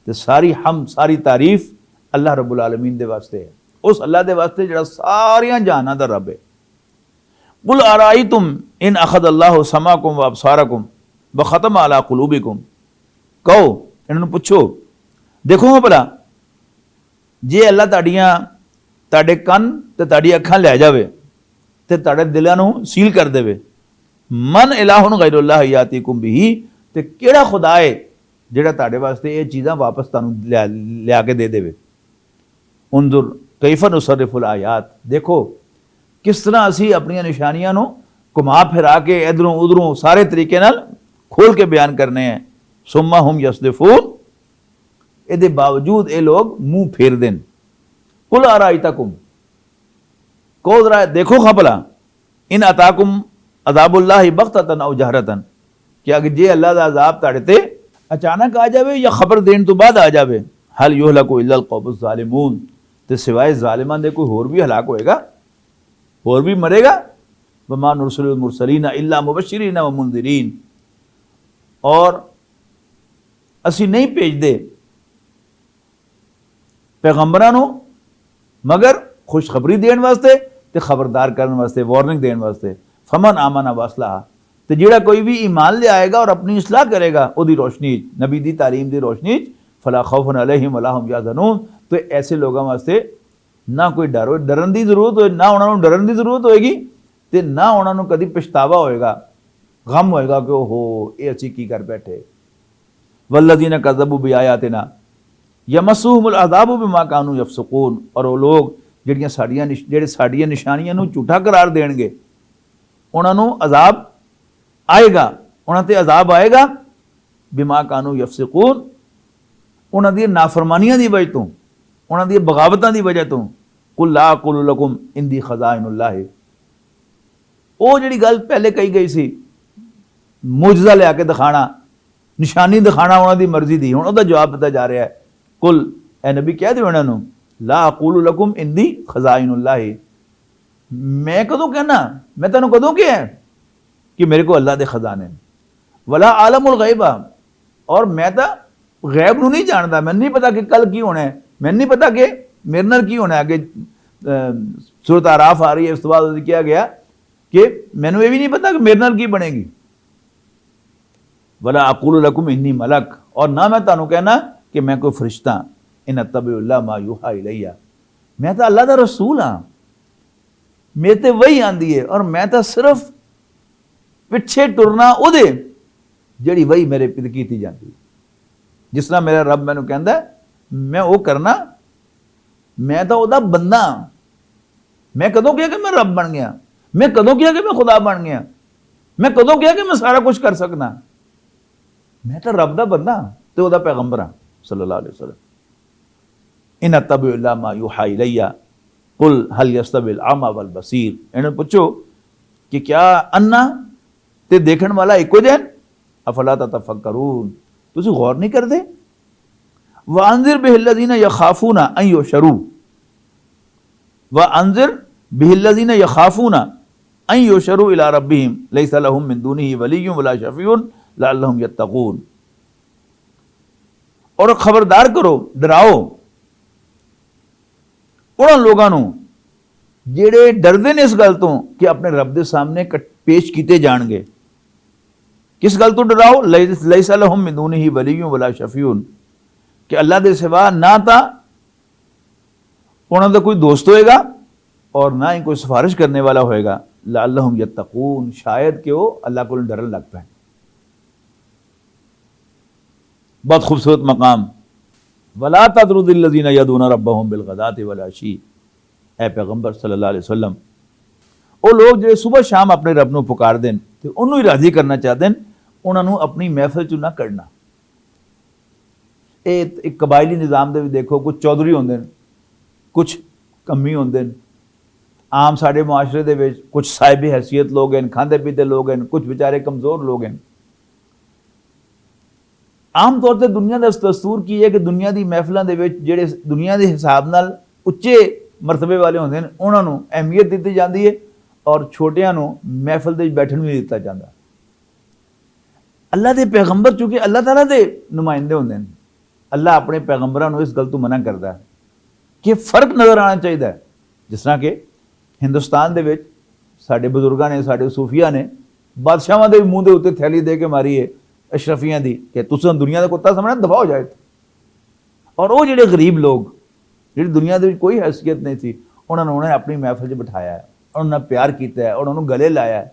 S2: ते सारी हम सारी तारीफ अल्लाह रब्बुल आलमीन दे वास्ते है। उस अल्लाह दे वास्ते जिहड़ा सारियां जहानां दा रब है। कुल अराइतुम इन अखद अल्लाह समाकुम व अबसारकुम व खतम अला कुलूबिकुम, कहो इन्होंने पुछो, देखो भला जे अल्लाह ਤੁਹਾਡੇ ਕੰਨ ਤੇ ਤੁਹਾਡੀ ਅੱਖਾਂ ਲੈ ਜਾਵੇ ਤੇ ਤੁਹਾਡੇ ਦਿਲਾਂ ਨੂੰ ਸੀਲ ਕਰ ਦੇਵੇ, ਮਨ ਇਲਾਹੁਨ ਗੈਰੁल्लाह ਯਾਤੀकुम ਬਿਹੀ, ਤੇ ਕਿਹੜਾ ਖੁਦਾ ਹੈ ਜਿਹੜਾ ਤੁਹਾਡੇ ਵਾਸਤੇ ਇਹ ਚੀਜ਼ਾਂ ਵਾਪਸ ਤੁਹਾਨੂੰ ਲਿਆ ਕੇ ਦੇ ਦੇਵੇ। ਉਨਜ਼ੁਰ ਕੈਫ ਨੁਸਰਫੁਲ ਆਯਾਤ, ਦੇਖੋ ਕਿਸ ਤਰ੍ਹਾਂ ਅਸੀਂ ਆਪਣੀਆਂ ਨਿਸ਼ਾਨੀਆਂ ਨੂੰ ਘੁਮਾ ਫਿਰਾ ਕੇ ਇਧਰੋਂ ਉਧਰੋਂ ਸਾਰੇ ਤਰੀਕੇ ਨਾਲ ਖੋਲ ਕੇ ਬਿਆਨ ਕਰਨੇ ਹੈ। ਸੁਮਾ ਹੁਮ ਯਸਦਫੂਨ, ਇਹਦੇ ਬਾਵਜੂਦ ਇਹ ਲੋग मुंह फेर देन। कुल अराइतकुम, कहो जरा देखो खबला, इन अताकुम अज़ाबुल्लाहि बग़्ततन औ जहरतन, कि अगर जे अल्लाह दा अज़ाब तुहाडे ते अचानक आ जावे या खबर देने तो बाद आ जावे, हल युहलकु इल्लल कौमुज़ ज़ालिमून, ते सिवाय ज़ालिमां दे कोई होर भी हलाक होएगा, होर भी मरेगा। वमा नुरसिलुल मुरसलीना इल्ला मुबश्शिरीन व मुनज़िरीन, और असी नहीं भेजदे पैगंबरां नूं मगर खुशखबरी देने वास्ते ते खबरदार करने वास्ते, वार्निंग देने वास्ते। फमन आमना वासला, तो जिहड़ा कोई भी ईमान ले आएगा और अपनी इसलाह करेगा ओदी रोशनी नबी दी तालीम दी रोशनी, फला खौफुन अलैहिम वला हुम यहज़नून, तो ऐसे लोगों वास्ते ना कोई डर हो, डरन दी जरूरत हो, ना उन्होंने डरन दी जरूरत होएगी ते ना उन्होंने कभी पछतावा होएगा, गम होएगा कि ओहो ये असी की कर बैठे। वल्लज़ीना कज़्ज़बू बिआयातिना यमस्सुहुमुल अज़ाबु बिमा कानू यफसुकून, और वो लोग ਜਿਹੜੀਆਂ ਸਾਡੀਆਂ ਨਿਸ਼ਾਨੀਆਂ ਨੂੰ ਝੂਠਾ करार देणगे ਉਹਨਾਂ ਨੂੰ ਅਜ਼ਾਬ ਆਏਗਾ, ਉਹਨਾਂ ਤੇ ਅਜ਼ਾਬ ਆਏਗਾ ਬਿਮਾ ਕਾਨੂ ਯਫਸਕੂਨ, ਉਹਨਾਂ ਦੀਆਂ ਨਾਫਰਮਾਨੀਆਂ ਦੀ ਵਜ੍ਹਾ ਤੋਂ, ਉਹਨਾਂ ਦੀਆਂ ਬਗਾਵਤਾਂ ਦੀ ਵਜ੍ਹਾ ਤੋਂ। ਕੁਲ ਲਾ ਅਕੁਲੁ ਲਕੁਮ ਇੰਦੀ ਖਜ਼ਾਇਨੁल्लाह, ਉਹ ਜਿਹੜੀ ਗੱਲ ਪਹਿਲੇ ਕਹੀ ਗਈ ਸੀ ਮੁਜਜ਼ਾ ਲਿਆ ਕੇ ਦਿਖਾਣਾ, ਨਿਸ਼ਾਨੀ ਦਿਖਾਣਾ ਉਹਨਾਂ ਦੀ ਮਰਜ਼ੀ ਦੀ, ਹੁਣ ਉਹਦਾ ਜਵਾਬ ਦਿੱਤਾ ਜਾ ਰਿਹਾ ਹੈ। ਕੁਲ ਐ ਨਬੀ ਕਹਿ ਦਿਓ ਇਹਨਾਂ ਨੂੰ, ਲਾ ਅਕੂਲੁ ਲਕੁਮ ਇੰਦੀ ਖਜ਼ਾਇਨੁल्लाह, मैं कदों कहना, मैं तेन कदों क्या है कि मेरे को अल्लाह दे खजाने, वला आलमुल गैबा, और मैं तो गैब नूं नहीं जानता, मैंने नहीं पता कि कल की होना है, मैंने नहीं पता कि मेरे नाल की होना है। आगे सूरत आराफ आ रही है, उस तो बाद किया गया कि मैनू ये भी नहीं पता कि मेरे नाल की बनेगी। वला अकूलु लकुम इन्नी मलक, और ना मैं तुहानू कहना कि मैं कोई फरिश्ता, इन अत्तबिउल्लाह मा युहा इलैया, मैं तो अल्लाह दा रसूल हाँ, मेरे ते वही आंदी है, और मैं तो सिर्फ पिछे टुरना ओदे जिहड़ी वही मेरे पिद कीती जाती। जिस तरह मेरा रब मैनू कहंदा मैं वो करना, मैं तो ओदा बंदा, मैं कदों किया कि मैं रब बन गया, मैं कदों किया कि मैं खुदा बन गया, मैं कदों किया कि मैं सारा कुछ कर सकना, मैं तो रब दा बंदा ते ओदा पैगंबर हाँ सल्लल्लाहु अलैहि वसल्लम। इन अत्तबिउल्लाह मा युहा इलैया कुल हल यस्तविल आमा वल बसीर, इन्हें पूछो कि क्या अन्ना ते देखण वाला इको जैन, अफला ततफक्करून, तुसी गौर नहीं करते। व अंजिर बिहिल्लज़ीना यखाफूना अन युशरू, व अंजिर बिहिल्लज़ीना यखाफूना अन युशरू इला रब्बिहिम लैसा लहुम मिन दूनिही वलिय्युन वला शफीउन लअल्लहुम यत्तकून, और खबरदार करो, डराओ उन्होंने लोगों ਜਿਹੜੇ डरते ने इस गल तो कि अपने रब के सामने पेश किए जाएंगे। किस गल तो डराओ, लैसा लहुम मिन दूनिही वलिय्युन वला शफीउन, कि अल्लाह के सिवा ना तो उन्होंने कोई दोस्त होएगा और ना ही कोई सिफारिश करने वाला होएगा। लअल्लहुम यत्तकून, शायद कि वो अल्लाह को डरन लग पाए। बहुत खूबसूरत मकाम। वला ततरुदिल्लज़ीना यदूना रब्बहुम बिलगदाति वल अशी, ऐ पैगंबर सल्लल्लाहु अलैहि वसल्लम, वो लोग जो सुबह शाम अपने रब नूं पुकार देन ते उन्होंने ही राजी करना चाहते हैं, उन्होंने अपनी महफिल चों ना कढ़ना। एक कबायली निज़ाम दे भी देखो, कुछ चौधरी होंदे ने, कुछ कम्मी होंदे ने, आम साडे मुआशरे दे विच कुछ साहिब हैसियत लोग हैं, खांदे पीते लोग हैं, कुछ बेचारे कमज़ोर लोग हैं। आम तौर पर दुनिया का दस्तूर की है कि दुनिया की महफिलों के जेडे दुनिया के हिसाब नाल उच्चे मरतबे वाले होंदे ने उन्होंने अहमियत दी जाती है और छोटियां नूं महफिल दे बैठण नहीं दिता जाता। अल्लाह के पैगंबर चूंकि अल्लाह ताला के नुमाइंदे होंदे ने, अल्लाह अपने पैगंबरां नूं इस गल तो मना करता है कि फर्क नज़र आना चाहिए। जिस तरह कि हिंदुस्तान दे विच साडे बजुर्गां ने, साडे सूफिया ने बादशाहां दे मूँह दे उत्ते थैली दे के मारी है अशरफियां दी कि तुसीं दुनिया दा कुत्ता समझना, दफा हो जाए। और वो जिहड़े गरीब लोग जिहड़ी दुनिया दे विच कोई हैसियत नहीं थी, उन्होंने अपनी महफिल च बिठाया है, उन्होंने प्यार किया है, उन्होंने गले लाया है।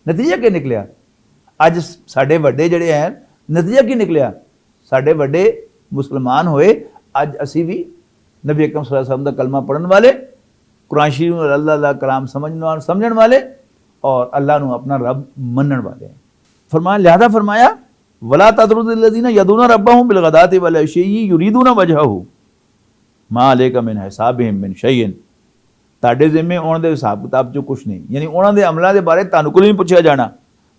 S2: नतीजा क्या निकलिया? अज साडे वड्डे जिहड़े हैं, नतीजा की निकलिया? साडे वड्डे मुसलमान होए, अज असी भी नबी अकरम सल्लल्लाहु अलैहि वसल्लम दा कलमा पढ़न वाले, कुरान शरीफ और अल्लाह दा कलाम समझण वाले और अल्लाह नूं अपना रब मनण वाले हैं। फरमाया, लिहाजा फरमाया वला तदरुद्दिल्लज़ीना यदूना रब्बहुम बिलगदाति वल अशी युरीदूना वजहहु मा अलैका मिन हिसाबिहिम मिन शैइन। ताडे जिम्मे उन्हां दे हिसाब किताब चो कुछ नहीं, यानी उन्हां दे अमलां दे बारे तानूं कोई नहीं पुछया जाना।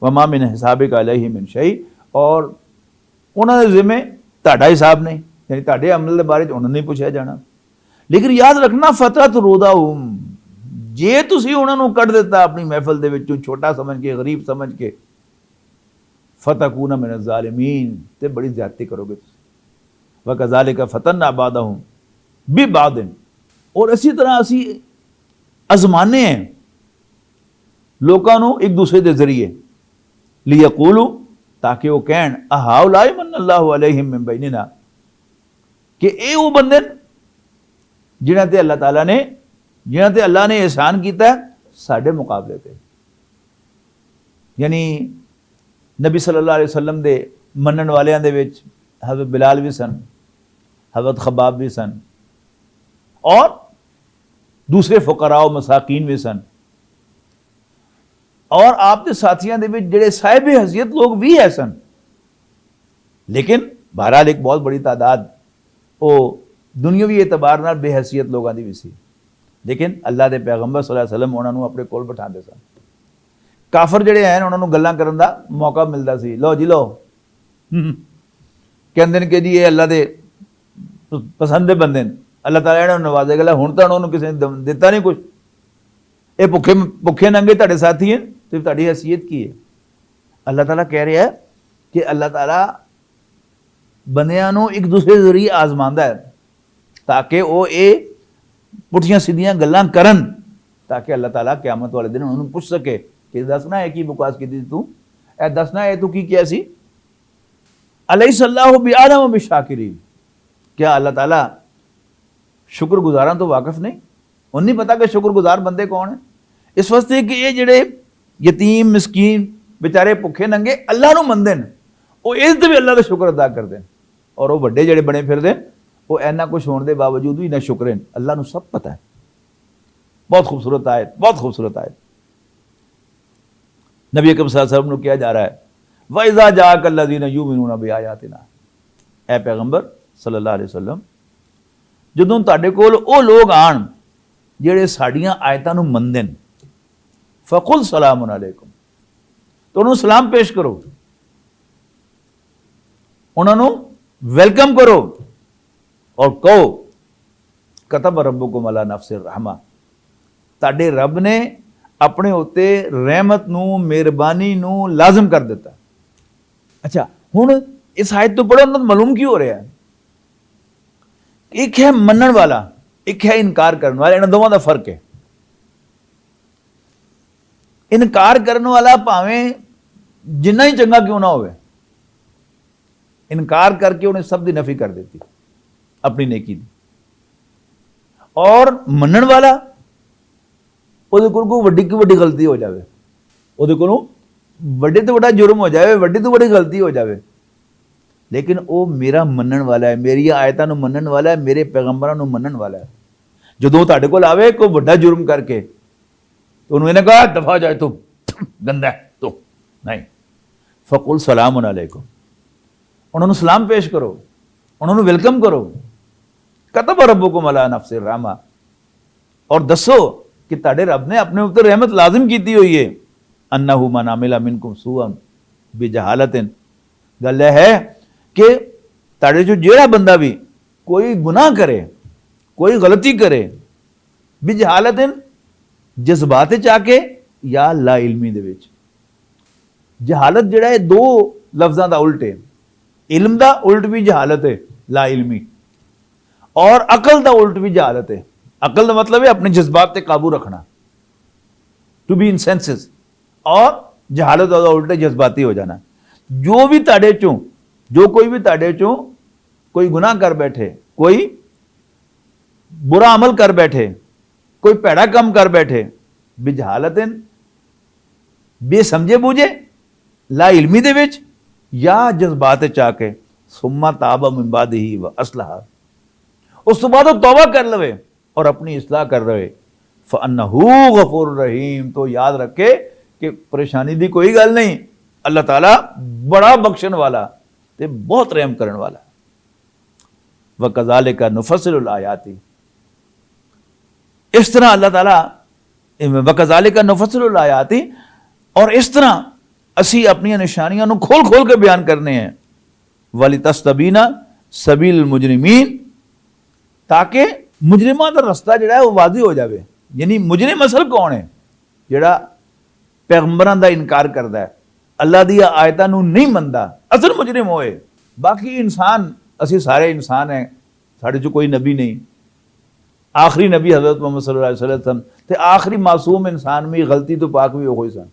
S2: वमा मिन हिसाबिका अलैहि मिन शै, और उन्हां दे जिम्मे ताडा हिसाब नहीं, यानी ताडे अमल दे बारे उन्हां नहीं पुछया जाना। लेकिन याद रखना फतरत रोदाहुम, जे तुसीं उन्हां नूं कढ दिता अपनी महफिल दे विचों छोटा समझ के, गरीब समझ के, फतकूना मिन ज़ालिमीन, ते बड़ी ज्यादती करोगे तुसीं। व कज़ालिका फतन्ना बादहुम बिबादिन, और इसी तरह असी अजमाने हैं लोगों को एक दूसरे के जरिए, लियकूलू, ताकि वो कहन अहाउलाई मन्नल्लाहु अलैहिम मिन बैनिना, कि ए वो बंदे जिन्हां ते अल्लाह ताला ने, जिन्हां ते अल्लाह ने एहसान किया साडे मुकाबले ते। यानी नबी सल्लल्लाहु अलैहि वसल्लम दे मनण वालियां दे विच हज़रत बिलाल भी सन, हज़रत खबाब भी सन, और दूसरे फुकराओ मसाकीन भी सन, और आपके साथियों के जिहड़े साहिब हैसियत लोग भी है सन। लेकिन बहरहाल एक बहुत बड़ी तादाद वो दुनियावी एतबार नाल बेहैसियत लोगों की भी सी। लेकिन अल्लाह के पैगंबर सल्लल्लाहु अलैहि वसल्लम उन्होंने अपने कोल बिठाते सन। काफर जिहड़े हैं उन्होंने गल्लां करन दा मौका मिलता सी, लो जी लो, कहंदे ने कि जी ये अल्लाह के पसंद दे बंदे ने, अल्लाह ताला इन्हां नूं नवाजेगा, हुण तां उन्होंने किसी ने दिता नहीं कुछ, ये भुखे भुखे नंगे तुहाडे साथी हैं, तो तुहाडी हैसियत की है? अल्लाह ताला कह रहा है कि अल्लाह ताला बंदियां नूं एक दूसरे जरिए आजमांदा है, ताकि वो ये पुठियां सीधियां गल्लां करन, ताकि अल्लाह ताला क़यामत वाले दिन उन्होंने पूछ सके कि दसना है कि बकवास की तू, ए दसना है तू की किया सी? अलैहिस्सलाहु बिआलम बिशाकिरीन, क्या अल्लाह ताला शुक्रगुजारां तो वाकिफ नहीं? उन्हें नहीं पता कि शुक्रगुजार बंदे कौन है? इस वास्ते कि ये जिहड़े यतीम मिसकीन बेचारे भुखे नंगे अल्लाह नूं मनदे ने, वो इस दे भी अल्लाह का शुक्र अदा करते हैं, और वो बड़े जिहड़े बने फिरदे वो इन्ना कुछ होने के बावजूद भी ना शुक्र हैं। अल्लाह नूं सब पता है। बहुत खूबसूरत आयत, बहुत खूबसूरत आयत। नबी अकरम सल्लल्लाहु अलैहि वसल्लम नूं कहा जा रहा है वइज़ा जाअकल्लज़ीना युमिनूना बिआयातिना, ऐ पैगंबर सल्लल्लाहु अलैहि वसल्लम, जदों तुहाडे कोल वो लोग आण जिहड़े साडीआं आयतां नूं मनदे ने, फ़कुल सलामुन अलैकुम, तो उन्होंने सलाम पेश करो, उन्होंने वेलकम करो और कहो कतब रब्बुकुम अला नफ्सिर रहमा, ताडे रब ने अपने उत्ते रहमत नूं, मेहरबानी नूं लाजम कर दिता। अच्छा, हुण इस आयत तो पढ़ो ना मालूम क्यों हो रहा है? एक है मनण वाला, एक है इनकार करने वाला, इन दोवां दा फर्क है। इनकार करने वाला भावें जिन्ना ही चंगा क्यों ना होवे, इनकार करके उन्हें सब दी नफी कर देती अपनी नेकी दी। और मनण वाला ਉਹਦੇ ਕੋਲ ਕੋਈ ਵੱਡੀ ਤੋਂ ਵੱਡੀ ਗਲਤੀ ਹੋ ਜਾਵੇ, ਉਹਦੇ ਕੋਲੋਂ ਵੱਡੇ ਤੋਂ ਵੱਡਾ ਜੁਰਮ ਹੋ ਜਾਵੇ, ਵੱਡੀ ਤੋਂ ਵੱਡੀ ਗਲਤੀ ਹੋ ਜਾਵੇ, लेकिन वो मेरा मनण वाला है, मेरी आयतां नूं मनण वाला है, मेरे पैगंबरां नूं मनण वाला है। जदों तुहाडे कोल आवे कोई वड्डा जुर्म करके तो उन्होंने कहा दफा जाए, तू गंदा है तू नहीं, फ़कुल सलामुन अलैकुम, उन्होंने सलाम पेश करो, उन्होंने वेलकम करो, कतब रब्बुकुम अला नफ्सिर रहमा, और दसो कि ताड़े रब ने अपने ऊपर रहमत लाजिम की हुई है, अन्नहु मन अमिला मिनकुम सूअन बिजहालतिन, गल है कि ताड़े जो जेड़ा बंदा भी कोई गुनाह करे, कोई गलती करे, बिजहालतिन जज्बात चाके या ला इल्मी दे विच, जहालत जेड़ा है दो लफ्जां दा उल्ट है, इल्म दा उल्ट भी जहालत है ला इल्मी, और अकल का उल्ट भी जहालत है। अकल का मतलब है अपने जज्बात पे काबू रखना, टू बी इन सेंसेस, और जहालत का उल्ट है जज्बाती हो जाना। जो भी ताड़े चों, जो कोई भी ताड़े चों कोई गुनाह कर बैठे, कोई बुरा अमल कर बैठे, कोई भैड़ा काम कर बैठे, बेजहालतन, बेसमझे बूझे, ला इल्मी दे विच या जज्बात चा के, सुम्मा ताबा मिन बादिही व असलहा, उस तो बाद तौबा कर लवे और अपनी इस्लाह कर रहे, फअन्नहू गफूर रहीम, तो याद रखे कि परेशानी दी कोई गल नहीं, अल्लाह ताला बड़ा बख्शण वाला ते बहुत रहम करने वाला। व कज़ालिका नुफ़स्सिलुल आयाति, इस तरह अल्लाह ताला, व कज़ालिका नुफ़स्सिलुल आयाति, और इस तरह असी अपनी निशानियां नूं खोल खोल के बयान करने हैं। वलितस्तबीना सबील मुजरिमीन, ताकि मुजरिमां दा रस्ता जिहड़ा है वो वाज़ी हो जाए। यानी मुजरिम असल कौन है? जिहड़ा पैगंबरां दा इनकार करदा है, अल्लाह दी आयतां नूं नहीं मनदा, असल मुजरिम होए। बाकी इंसान, असी सारे इंसान हैं, साढ़े च कोई नबी नहीं। आखिरी नबी हज़रत मुहम्मद सल्लल्लाहु अलैहि वसल्लम ते आखिरी मासूम इंसान भी गलती तो पाक भी होई सन।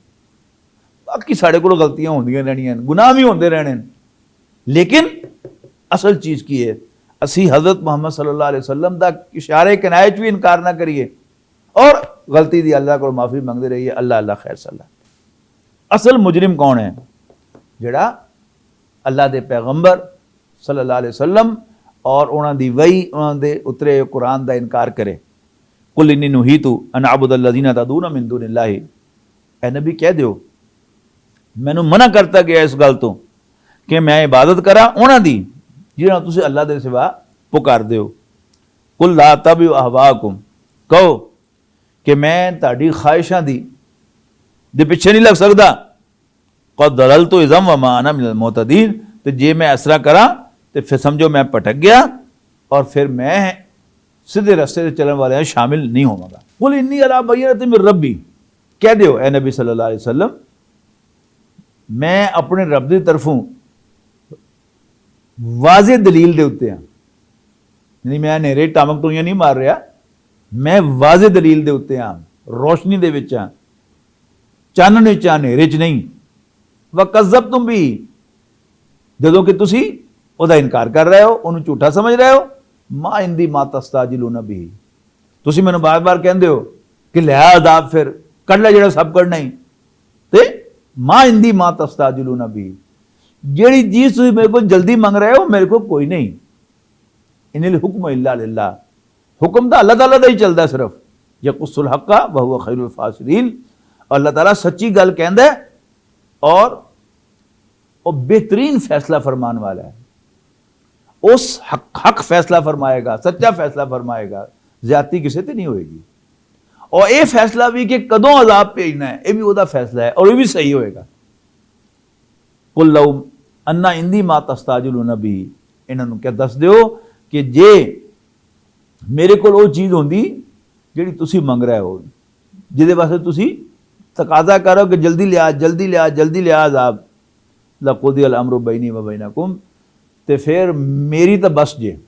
S2: बाकी साढ़े को गलतियां होंदियां रहनियां, गुनाह भी होंदे रहने, लेकिन असल चीज़ की है, असी हज़रत मुहम्मद सल्लल्लाहु अलैहि वसल्लम दा इशारे किनायत भी इनकार ना करिए और गलती दी अल्लाह को माफ़ी मंगते रहिए। अल्लाह अल्लाह खैर सल्ला। असल मुजरिम कौन है? जिहड़ा अल्लाह दे पैगंबर सल्लल्लाहु अलैहि वसल्लम और उन्हां दी वही, उन्हां दे उतरे कुरान दा इनकार करे। कुल इन्नी नुहीतु अन अअबुदल लज़ीना तदूना मिन दुनिल्लाहि, ऐ नबी कह दियो मैनू मना करता गया इस गल तो कि मैं इबादत करा उन्हां दी जिन्हां तुसीं अल्लाह दे सिवा पुकारदे हो। कुल ला तबिउ अहवाकुम, कहो कि मैं तुहाडी ख्वाहिशां दी दे पिछे नहीं लग सकदा। कद दललतु इज़म व मा अना मिनल मुहतदीन, तो जे मैं असरा करा तो फिर समझो मैं भटक गया और फिर मैं सीधे रास्ते से चलने वाले शामिल नहीं होवांगा। कुल इन्नी अला बय्यिनतिन मिन रब्बी, कह दियो ए नबी सल्लल्लाहु अलैहि वसल्लम, मैं अपने रब की तरफों वाज़े दलील दे उत्ते हां। यानी मैं नेरे टामक टूइयां नहीं मार रहा, मैं वाज़े दलील दे उत्ते हां, रोशनी दे विच हां, चानने च नेरे च नहीं। व कज़्ज़बतुम भी, जदों कि तुसी ओदा इनकार कर रहे हो, उन्हें झूठा समझ रहे हो। मा इंदी मा तस्ताजिलूना बिही, तुसी मैनूं बार बार कहंदे हो कि लै अज़ाब, फिर कढ़ लै जिहड़ा सब कढ़ना ही, ते मां इंदी मां तस्ताजिलूना भी, जेड़ी चीज तुम मेरे को जल्दी मंग रहे हो मेरे को कोई नहीं। इनिल हुक्म इल्ला लिल्लाह, हुक्म तो अल्लाह ताला दा ही चलता सिर्फ। यकुस्सुल हक्का व हुवा खैरुल फासिलीन, अल्लाह ताला सच्ची गल कहंदा है और वो बेहतरीन फैसला फरमान वाला है। उस हक फैसला फरमाएगा, सच्चा फैसला फरमाएगा, ज्यादती किसी ते नहीं होएगी। और यह फैसला भी कि कदों अजाब भेजना है, यह भी वह फैसला है और यह भी सही होएगा। कुल लौ अन्ना इंदी मा तस्ताजिलूना भी, इन्होंने क्या दस दियो कि जे मेरे को वो चीज़ होंदी जिहड़ी तुसी मंग रहे हो, जिहदे वास्ते तुसी तकाजा करो कि जल्दी लिया जल्दी लिया जल्दी लिया अजाब, लकुदियल अमरु बैनी व बैनकुम, ते फिर मेरी तो बस जे,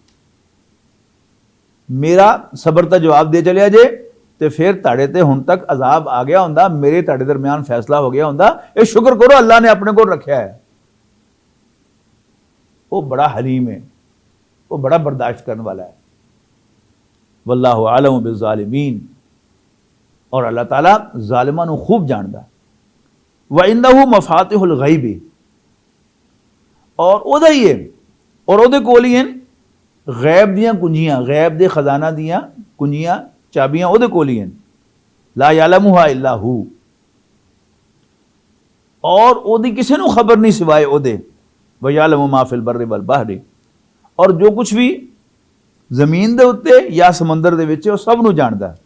S2: मेरा सबर का जवाब दे चलिया जे, तो फिर ताड़े ते हुण तक अजाब आ गया हुंदा, मेरे ताड़े दरम्यान फैसला हो गया हुंदा। ये शुक्र करो अल्लाह ने अपने को रखा है। वो बड़ा हलीम है, वो बड़ा बर्दाश्त करने वाला है। वल्लाहु आलम बिज़्ज़ालिमीन, और अल्लाह ताला जालिमां नूं खूब जानदा। व इंदहु मफातिहुल गैब, और ओदा ही है, और ओदे कोल ही हैं गैब दियां कुंजियां, गैब दे खजाना दियां कुंजियां, चाबियां ओदे कोल ही हैं। ला यालमुहा इल्ला हू, और ओदी किसी नूं खबर नहीं सिवाए ओदे। व यालमु मा फिल बर्रि वल बहरी, और जो कुछ भी जमीन दे उत्ते या समंदर दे विच, सब नूं जानदा है।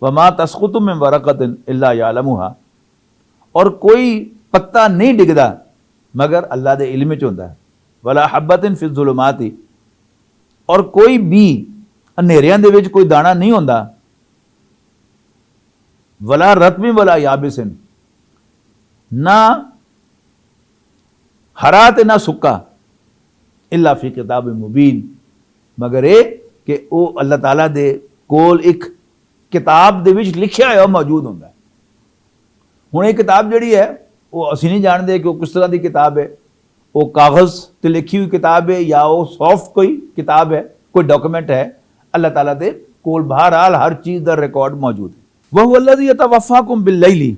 S2: व मा तस्कुतु मिन वरक़तिन इल्ला यालमुहा, और कोई पत्ता नहीं डिगदा मगर अल्लाह दे इल्म च हुंदा है। वला हब्बतिन फि ज़ुलुमाति, और कोई भी अंधेरियां दे विच कोई दाना नहीं होंदा। वला रत्बी वला याबिसिन, ना हरा ते ना सुक्का, इल्ला फी किताब मुबीन, मगर ये ਕਿ ਉਹ ਅੱਲਾਹ ਤਾਲਾ ਦੇ ਕੋਲ ਇੱਕ ਕਿਤਾਬ ਦੇ ਵਿੱਚ ਲਿਖਿਆ ਹੋਇਆ ਮੌਜੂਦ ਹੁੰਦਾ ਹੈ। ਹੁਣ ਇਹ ਕਿਤਾਬ ਜਿਹੜੀ ਹੈ ਉਹ ਅਸੀਂ ਨਹੀਂ ਜਾਣਦੇ ਕਿ ਉਹ ਕਿਸ ਤਰ੍ਹਾਂ ਦੀ ਕਿਤਾਬ ਹੈ, ਉਹ ਕਾਗਜ਼ ਤੇ ਲਿਖੀ ਹੋਈ ਕਿਤਾਬ ਹੈ ਜਾਂ ਉਹ ਸੌਫਟ ਕੋਈ ਕਿਤਾਬ ਹੈ, ਕੋਈ ਡਾਕੂਮੈਂਟ ਹੈ। ਅੱਲਾਹ ਤਾਲਾ ਦੇ ਕੋਲ ਬਹਰਹਾਲ ਹਰ ਚੀਜ਼ ਦਾ ਰਿਕਾਰਡ ਮੌਜੂਦ ਹੈ। ਵਹੁ ਅੱਲਜ਼ੀ ਯਤਵਫਾकुम ਬਿਲਲैली,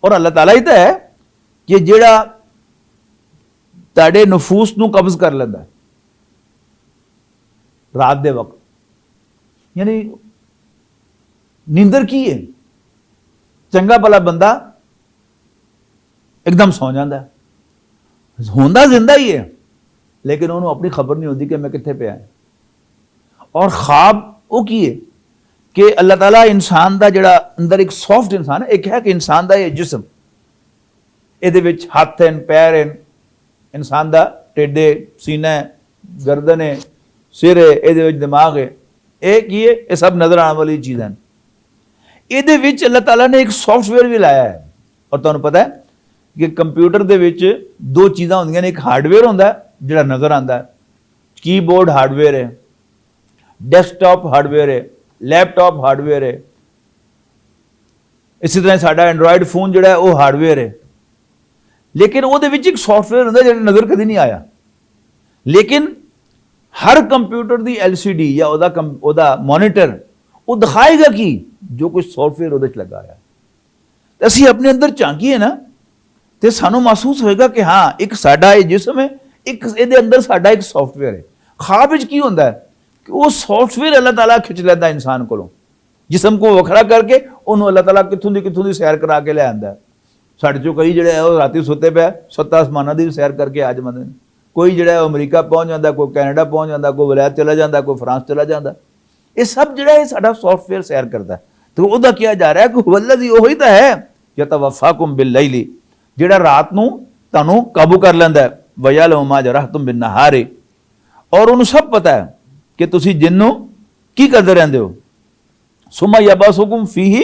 S2: और अल्लाह ताला ही तो है कि जेड़ा ताड़े नफूस नूं कब्ज कर लेंदा है रात दे वक्त। यानी नींदर की है, चंगा भला बंदा एकदम सौ जाता है, होंदा जिंदा ही है लेकिन उन्होंने अपनी खबर नहीं होती कि मैं कित्थे पे आया। और ख्वाब वो की है कि अल्लाह ताला इंसान का जिहड़ा अंदर एक सॉफ्ट इंसान है, एक है कि इंसान का ये जिस्म, ਇਹਦੇ ਵਿੱਚ ਹੱਥ ਹਨ, ਪੈਰ ਹਨ, इंसान का टेढ़े सीना है, गर्दन है, सिर है, ਇਹਦੇ ਵਿੱਚ दिमाग है, ਇਹ ਕੀ ਹੈ, ਇਹ सब नजर आने वाली चीज़ां हैं। ਇਹਦੇ ਵਿੱਚ अल्लाह ताला ने एक सॉफ्टवेयर भी लाया है। और ਤੁਹਾਨੂੰ पता है कि कंप्यूटर ਦੇ ਵਿੱਚ दो चीज़ां ਹੁੰਦੀਆਂ ਨੇ, एक हार्डवेयर ਹੁੰਦਾ ਜਿਹੜਾ नजर आता है, कीबोर्ड हार्डवेयर है, डेस्कटॉप हार्डवेयर है, लैपटॉप हार्डवेयर है। इसी तरह साडा एंड्रॉयड फोन जिहड़ा है वो हार्डवेयर है, लेकिन ਉਹਦੇ ਵਿੱਚ ਇੱਕ सॉफ्टवेयर ਹੁੰਦਾ ਜਿਹੜਾ ਨਜ਼ਰ ਕਦੀ ਨਹੀਂ ਆਇਆ। लेकिन हर कंप्यूटर ਦੀ LCD ਜਾਂ ਉਹਦਾ ਮੋਨੀਟਰ ਉਹ ਦਿਖਾਏਗਾ ਕਿ ਜੋ ਕੁਝ ਸੌਫਟਵੇਅਰ ਉਹਦੇ ਚ ਲੱਗਾ ਹੈ। ਤੇ ਅਸੀਂ ਆਪਣੇ ਅੰਦਰ ਝਾਂਕੀਏ ਨਾ ਤੇ ਸਾਨੂੰ ਮਹਿਸੂਸ ਹੋਏਗਾ ਕਿ ਹਾਂ ਇੱਕ ਸਾਡਾ ਇਹ ਜਿਸਮ ਹੈ, ਇੱਕ ਇਹਦੇ ਅੰਦਰ ਸਾਡਾ ਇੱਕ ਸੌਫਟਵੇਅਰ ਹੈ। ਖਾਬ ਵਿੱਚ ਕੀ ਹੁੰਦਾ ਹੈ ਕਿ ਉਹ ਸੌਫਟਵੇਅਰ ਅੱਲਾਹ ਤਾਲਾ ਖਿੱਚ ਲੈਂਦਾ ਇਨਸਾਨ ਕੋਲੋਂ, ਜਿਸਮ को ਵੱਖਰਾ ਕਰਕੇ ਉਹਨੂੰ ਅੱਲਾਹ ਤਾਲਾ ਕਿੱਥੋਂ ਦੀ ਸੈਰ ਕਰਾ ਕੇ ਲੈ ਆਂਦਾ। ਸਾਡੇ ਚੋਂ ਕਈ ਜਿਹੜੇ ਉਹ ਰਾਤੀ ਸੁੱਤੇ ਪਿਆ 7 ਅਸਮਾਨਾਂ ਦੀ ਸੈਰ ਕਰਕੇ ਆ ਜਾਂਦੇ ਨੇ। ਕੋਈ ਜਿਹੜਾ ਅਮਰੀਕਾ ਪਹੁੰਚ ਜਾਂਦਾ, ਕੋਈ ਕੈਨੇਡਾ ਪਹੁੰਚ ਜਾਂਦਾ, ਕੋਈ ਵਲਾਇਤ ਚਲਾ ਜਾਂਦਾ, ਕੋਈ ਫਰਾਂਸ ਚਲਾ ਜਾਂਦਾ। ਇਹ ਸਭ ਜਿਹੜਾ ਇਹ ਸਾਡਾ ਸੌਫਟਵੇਅਰ ਸੈਰ ਕਰਦਾ। ਤੇ ਉਹਦਾ ਕਿਹਾ ਜਾ ਰਿਹਾ ਕਿ ਵਲਜ਼ੀ ਉਹੀ ਤਾਂ ਹੈ ਯਤਵਫਾकुम ਬਿਲਲैली, ਜਿਹੜਾ ਰਾਤ ਨੂੰ ਤੁਹਾਨੂੰ ਕਾਬੂ ਕਰ ਲੈਂਦਾ। ਵਯਅਲਮੁ ਮਾ ਜਰਹਤੁਮ ਬਿਨਹਾਰ, ਔਰ ਉਹਨੂੰ ਸਭ ਪਤਾ ਹੈ ਕਿ ਤੁਸੀਂ ਦਿਨ ਨੂੰ ਕੀ ਕਰਦੇ ਰਹਿੰਦੇ ਹੋ। ਸੁਮਾ ਯਬਅਸੁकुम ਫੀਹੀ,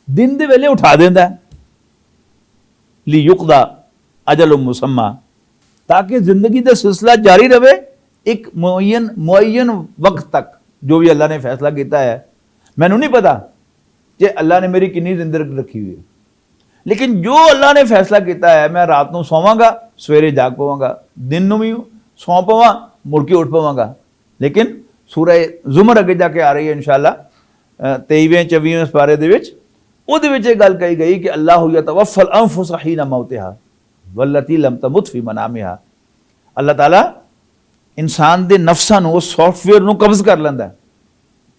S2: ਦਿਨ ਦੇ ਵੇਲੇ ਉਠਾ ਦਿੰਦਾ ली युक़दा अजल मुसम्मा, ताकि जिंदगी का सिलसिला जारी रहे एक मुअय्यन वक्त तक। जो भी अल्लाह ने फैसला किया है, मैनू नहीं पता कि अल्लाह ने मेरी कितनी जिंदगी रखी हुई है, लेकिन जो अल्लाह ने फैसला किया है मैं रात को सोवांगा, सवेरे जाग पवांगा, दिन में भी सौ पवा, मुड़ के उठ पवांगा। लेकिन सूरह ज़ुमर अगे जाके आ रही है इंशाअल्लाह 23वें 24वें पारे दे विच, ਉਹਦੇ ਵਿੱਚ ਇਹ ਗੱਲ ਕਹੀ ਗਈ ਕਿ ਅੱਲਾਹੁ ਯਤਵਫਲ ਅਨਫੁਸ ਹੀਨਾ ਮੌਤਿਹਾ ਵਲਤੀ ਲਮ ਤਮੁਤ ਫੀ ਮਨਾਮਿਹਾ। ਅੱਲਾਹ ਤਾਲਾ ਇਨਸਾਨ ਦੇ ਨਫਸਾਂ ਨੂੰ, ਉਸ ਸੌਫਟਵੇਅਰ ਨੂੰ ਕਬਜ਼ ਕਰ ਲੈਂਦਾ,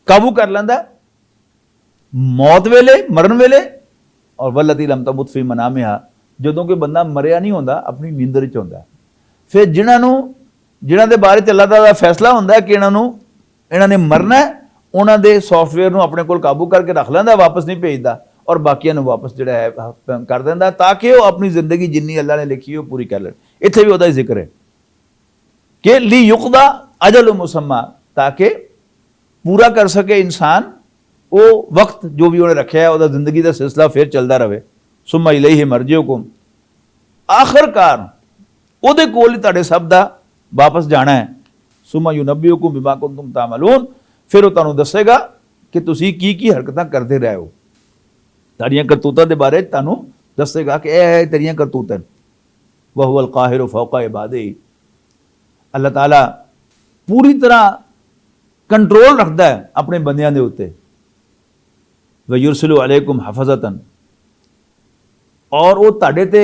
S2: ਕਾਬੂ ਕਰ ਲੈਂਦਾ ਮੌਤ ਵੇਲੇ, ਮਰਨ ਵੇਲੇ। ਔਰ ਵਲਤੀ ਲਮ ਤਮੁਤ ਫੀ ਮਨਾਮਿਹਾ, ਜਦੋਂ ਕੋਈ ਬੰਦਾ ਮਰਿਆ ਨਹੀਂ ਹੁੰਦਾ, ਆਪਣੀ ਨੀਂਦਰ 'ਚ ਹੁੰਦਾ। ਫਿਰ ਜਿਨ੍ਹਾਂ ਦੇ ਬਾਰੇ 'ਚ ਅੱਲਾਹ ਤਾਲਾ ਦਾ ਫੈਸਲਾ ਹੁੰਦਾ ਕਿ ਇਹਨਾਂ ਨੇ ਮਰਨਾ, ਉਹਨਾਂ ਦੇ ਸੌਫਟਵੇਅਰ ਨੂੰ ਆਪਣੇ ਕੋਲ ਕਾਬੂ ਕਰਕੇ ਰੱਖ ਲੈਂਦਾ, ਵਾਪਸ ਨਹੀਂ ਭੇਜਦਾ, ਔਰ ਬਾਕੀਆਂ ਨੂੰ ਵਾਪਸ ਜਿਹੜਾ ਹੈ ਕਰ ਦਿੰਦਾ, ਤਾਂ ਕਿ ਉਹ ਆਪਣੀ ਜ਼ਿੰਦਗੀ ਜਿੰਨੀ ਅੱਲਾਹ ਨੇ ਲਿਖੀ ਉਹ ਪੂਰੀ ਕਰ ਲੈਣ। ਇੱਥੇ ਵੀ ਉਹਦਾ ਹੀ ਜ਼ਿਕਰ ਹੈ ਕਿ ਲੀ ਯੁਕਦਾ ਅਜਲ ਮੁਸम्मा, ਤਾਂ ਕਿ ਪੂਰਾ ਕਰ ਸਕੇ ਇਨਸਾਨ ਉਹ ਵਕਤ ਜੋ ਵੀ ਉਹਨੇ ਰੱਖਿਆ, ਉਹਦਾ ਜ਼ਿੰਦਗੀ ਦਾ ਸਿਲਸਿਲਾ ਫਿਰ ਚੱਲਦਾ ਰਹੇ। ਸੁੰਮਾ ਇਲੈਹਿ ਮਰਜਿਉਕੁਮ, ਆਖਰਕਾਰ ਉਹਦੇ ਕੋਲ ਹੀ ਤੁਹਾਡੇ ਸਭ ਦਾ ਵਾਪਸ ਜਾਣਾ ਹੈ। ਸੁੰਮਾ ਯੁਨੱਬਿਉਕੁਮ ਬਿਮਾ ਕੁੰਤੁਮ ਤਾਮਲੂਨ, ਫਿਰ ਉਹ ਤੁਹਾਨੂੰ ਦੱਸੇਗਾ ਕਿ ਤੁਸੀਂ ਕੀ ਕੀ ਹਰਕਤਾਂ ਕਰਦੇ ਰਹੇ ਹੋ, ਤੁਹਾਡੀਆਂ ਕਰਤੂਤਾਂ ਦੇ ਬਾਰੇ ਤੁਹਾਨੂੰ ਦੱਸੇਗਾ ਕਿ ਇਹ ਤੇਰੀਆਂ ਕਰਤੂਤਾਂ। ਵਹੁਵਲ ਕਾਹਿਰ ਫੌqa ਇਬਾਦਿhi, ਅੱਲਾਹ ਤਾਲਾ ਪੂਰੀ ਤਰ੍ਹਾਂ ਕੰਟਰੋਲ ਰੱਖਦਾ ਹੈ ਆਪਣੇ ਬੰਦਿਆਂ ਦੇ ਉੱਤੇ। ਵਯੁਰਸਿਲੁ ਅਲੈਕੁਮ ਹਫਜ਼ਤਨ, ਔਰ ਉਹ ਤੁਹਾਡੇ ਤੇ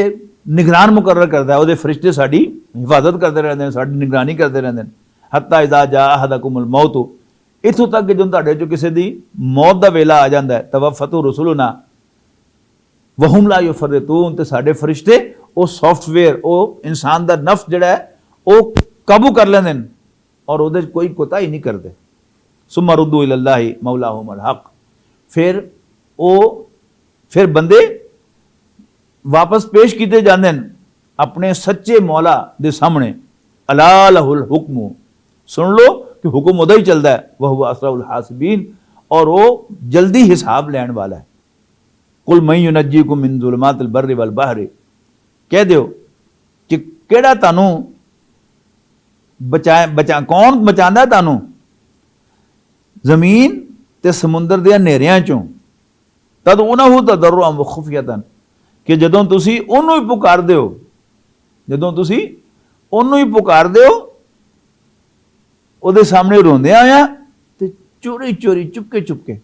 S2: ਨਿਗਰਾਨ ਮੁਕਰਰ ਕਰਦਾ ਹੈ, ਉਹਦੇ ਫਰਿਸ਼ਤੇ ਸਾਡੀ ਹਿਫਾਜ਼ਤ ਕਰਦੇ ਰਹਿੰਦੇ ਨੇ, ਸਾਡੀ ਨਿਗਰਾਨੀ ਕਰਦੇ ਰਹਿੰਦੇ ਨੇ। ਹੱਤਾ ਇਜ਼ਾ ਜਾ ਅਹਦਕੁਮੁਲ ਮੌਤ, ਇੱਥੋਂ ਤੱਕ ਕਿ ਜਦੋਂ ਤੁਹਾਡੇ ਚੋਂ ਕਿਸੇ ਦੀ ਮੌਤ ਦਾ ਵੇਲਾ ਆ ਜਾਂਦਾ ਹੈ, ਤਵਫਤੁ ਰਸੁਲੁਨਾ ਵਹੁਮ ਲਾ ਯਫਰਤੂਨ, ਤੇ ਸਾਡੇ ਫਰਿਸ਼ਤੇ ਉਹ ਸੌਫਟਵੇਅਰ, ਉਹ ਇਨਸਾਨ ਦਾ ਨਫਸ ਜਿਹੜਾ ਹੈ ਉਹ ਕਾਬੂ ਕਰ ਲੈਂਦੇ ਨੇ, ਔਰ ਉਹਦੇ 'ਚ ਕੋਈ ਕੋਤਾਹੀ ਨਹੀਂ ਕਰਦੇ। ਸੁੰਮਾ ਰੁੱਦੂ ਇਲੱਲਾਹਿ ਮੌਲਾਹੁਮੁਲ ਹਕ, ਫਿਰ ਬੰਦੇ ਵਾਪਸ ਪੇਸ਼ ਕੀਤੇ ਜਾਂਦੇ ਨੇ ਆਪਣੇ ਸੱਚੇ ਮੌਲਾ ਦੇ ਸਾਹਮਣੇ। ਅਲਾ ਲਹੁਲ ਹੁਕਮੁ, ਸੁਣ ਲੋ कि हुक्म उदा ही चलता है, वह हुआ असराउल हासिबीन, और वो जल्दी हिसाब लैन वाला है। कुल मैं युनज्जीकुम मिन ज़ुलुमातिल बर्रि वल बहरि, कह दो कि केड़ा तानू बचा कौन बचांदा तानू ਜ਼ਮੀਨ ਤੇ ਸਮੁੰਦਰ ਦੇ ਹਨੇਰਿਆਂ ਚੋਂ, ਤਦ ਉਨਹੁ ਤਦਰੁਅਨ व ਖੁਫੀਅਤਨ, ਕਿ ਜਦੋਂ ਤੁਸੀਂ ਉਹਨੂੰ ਹੀ ਪੁਕਾਰਦੇ ਹੋ, ਜਦੋਂ ਤੁਸੀਂ ਉਹਨੂੰ ਹੀ ਪੁਕਾਰਦੇ ਹੋ ਉਹਦੇ ਸਾਹਮਣੇ ਰੋਂਦਿਆਂ ਆ ਤੇ ਚੋਰੀ ਚੋਰੀ ਚੁਪਕੇ ਚੁਪਕੇ।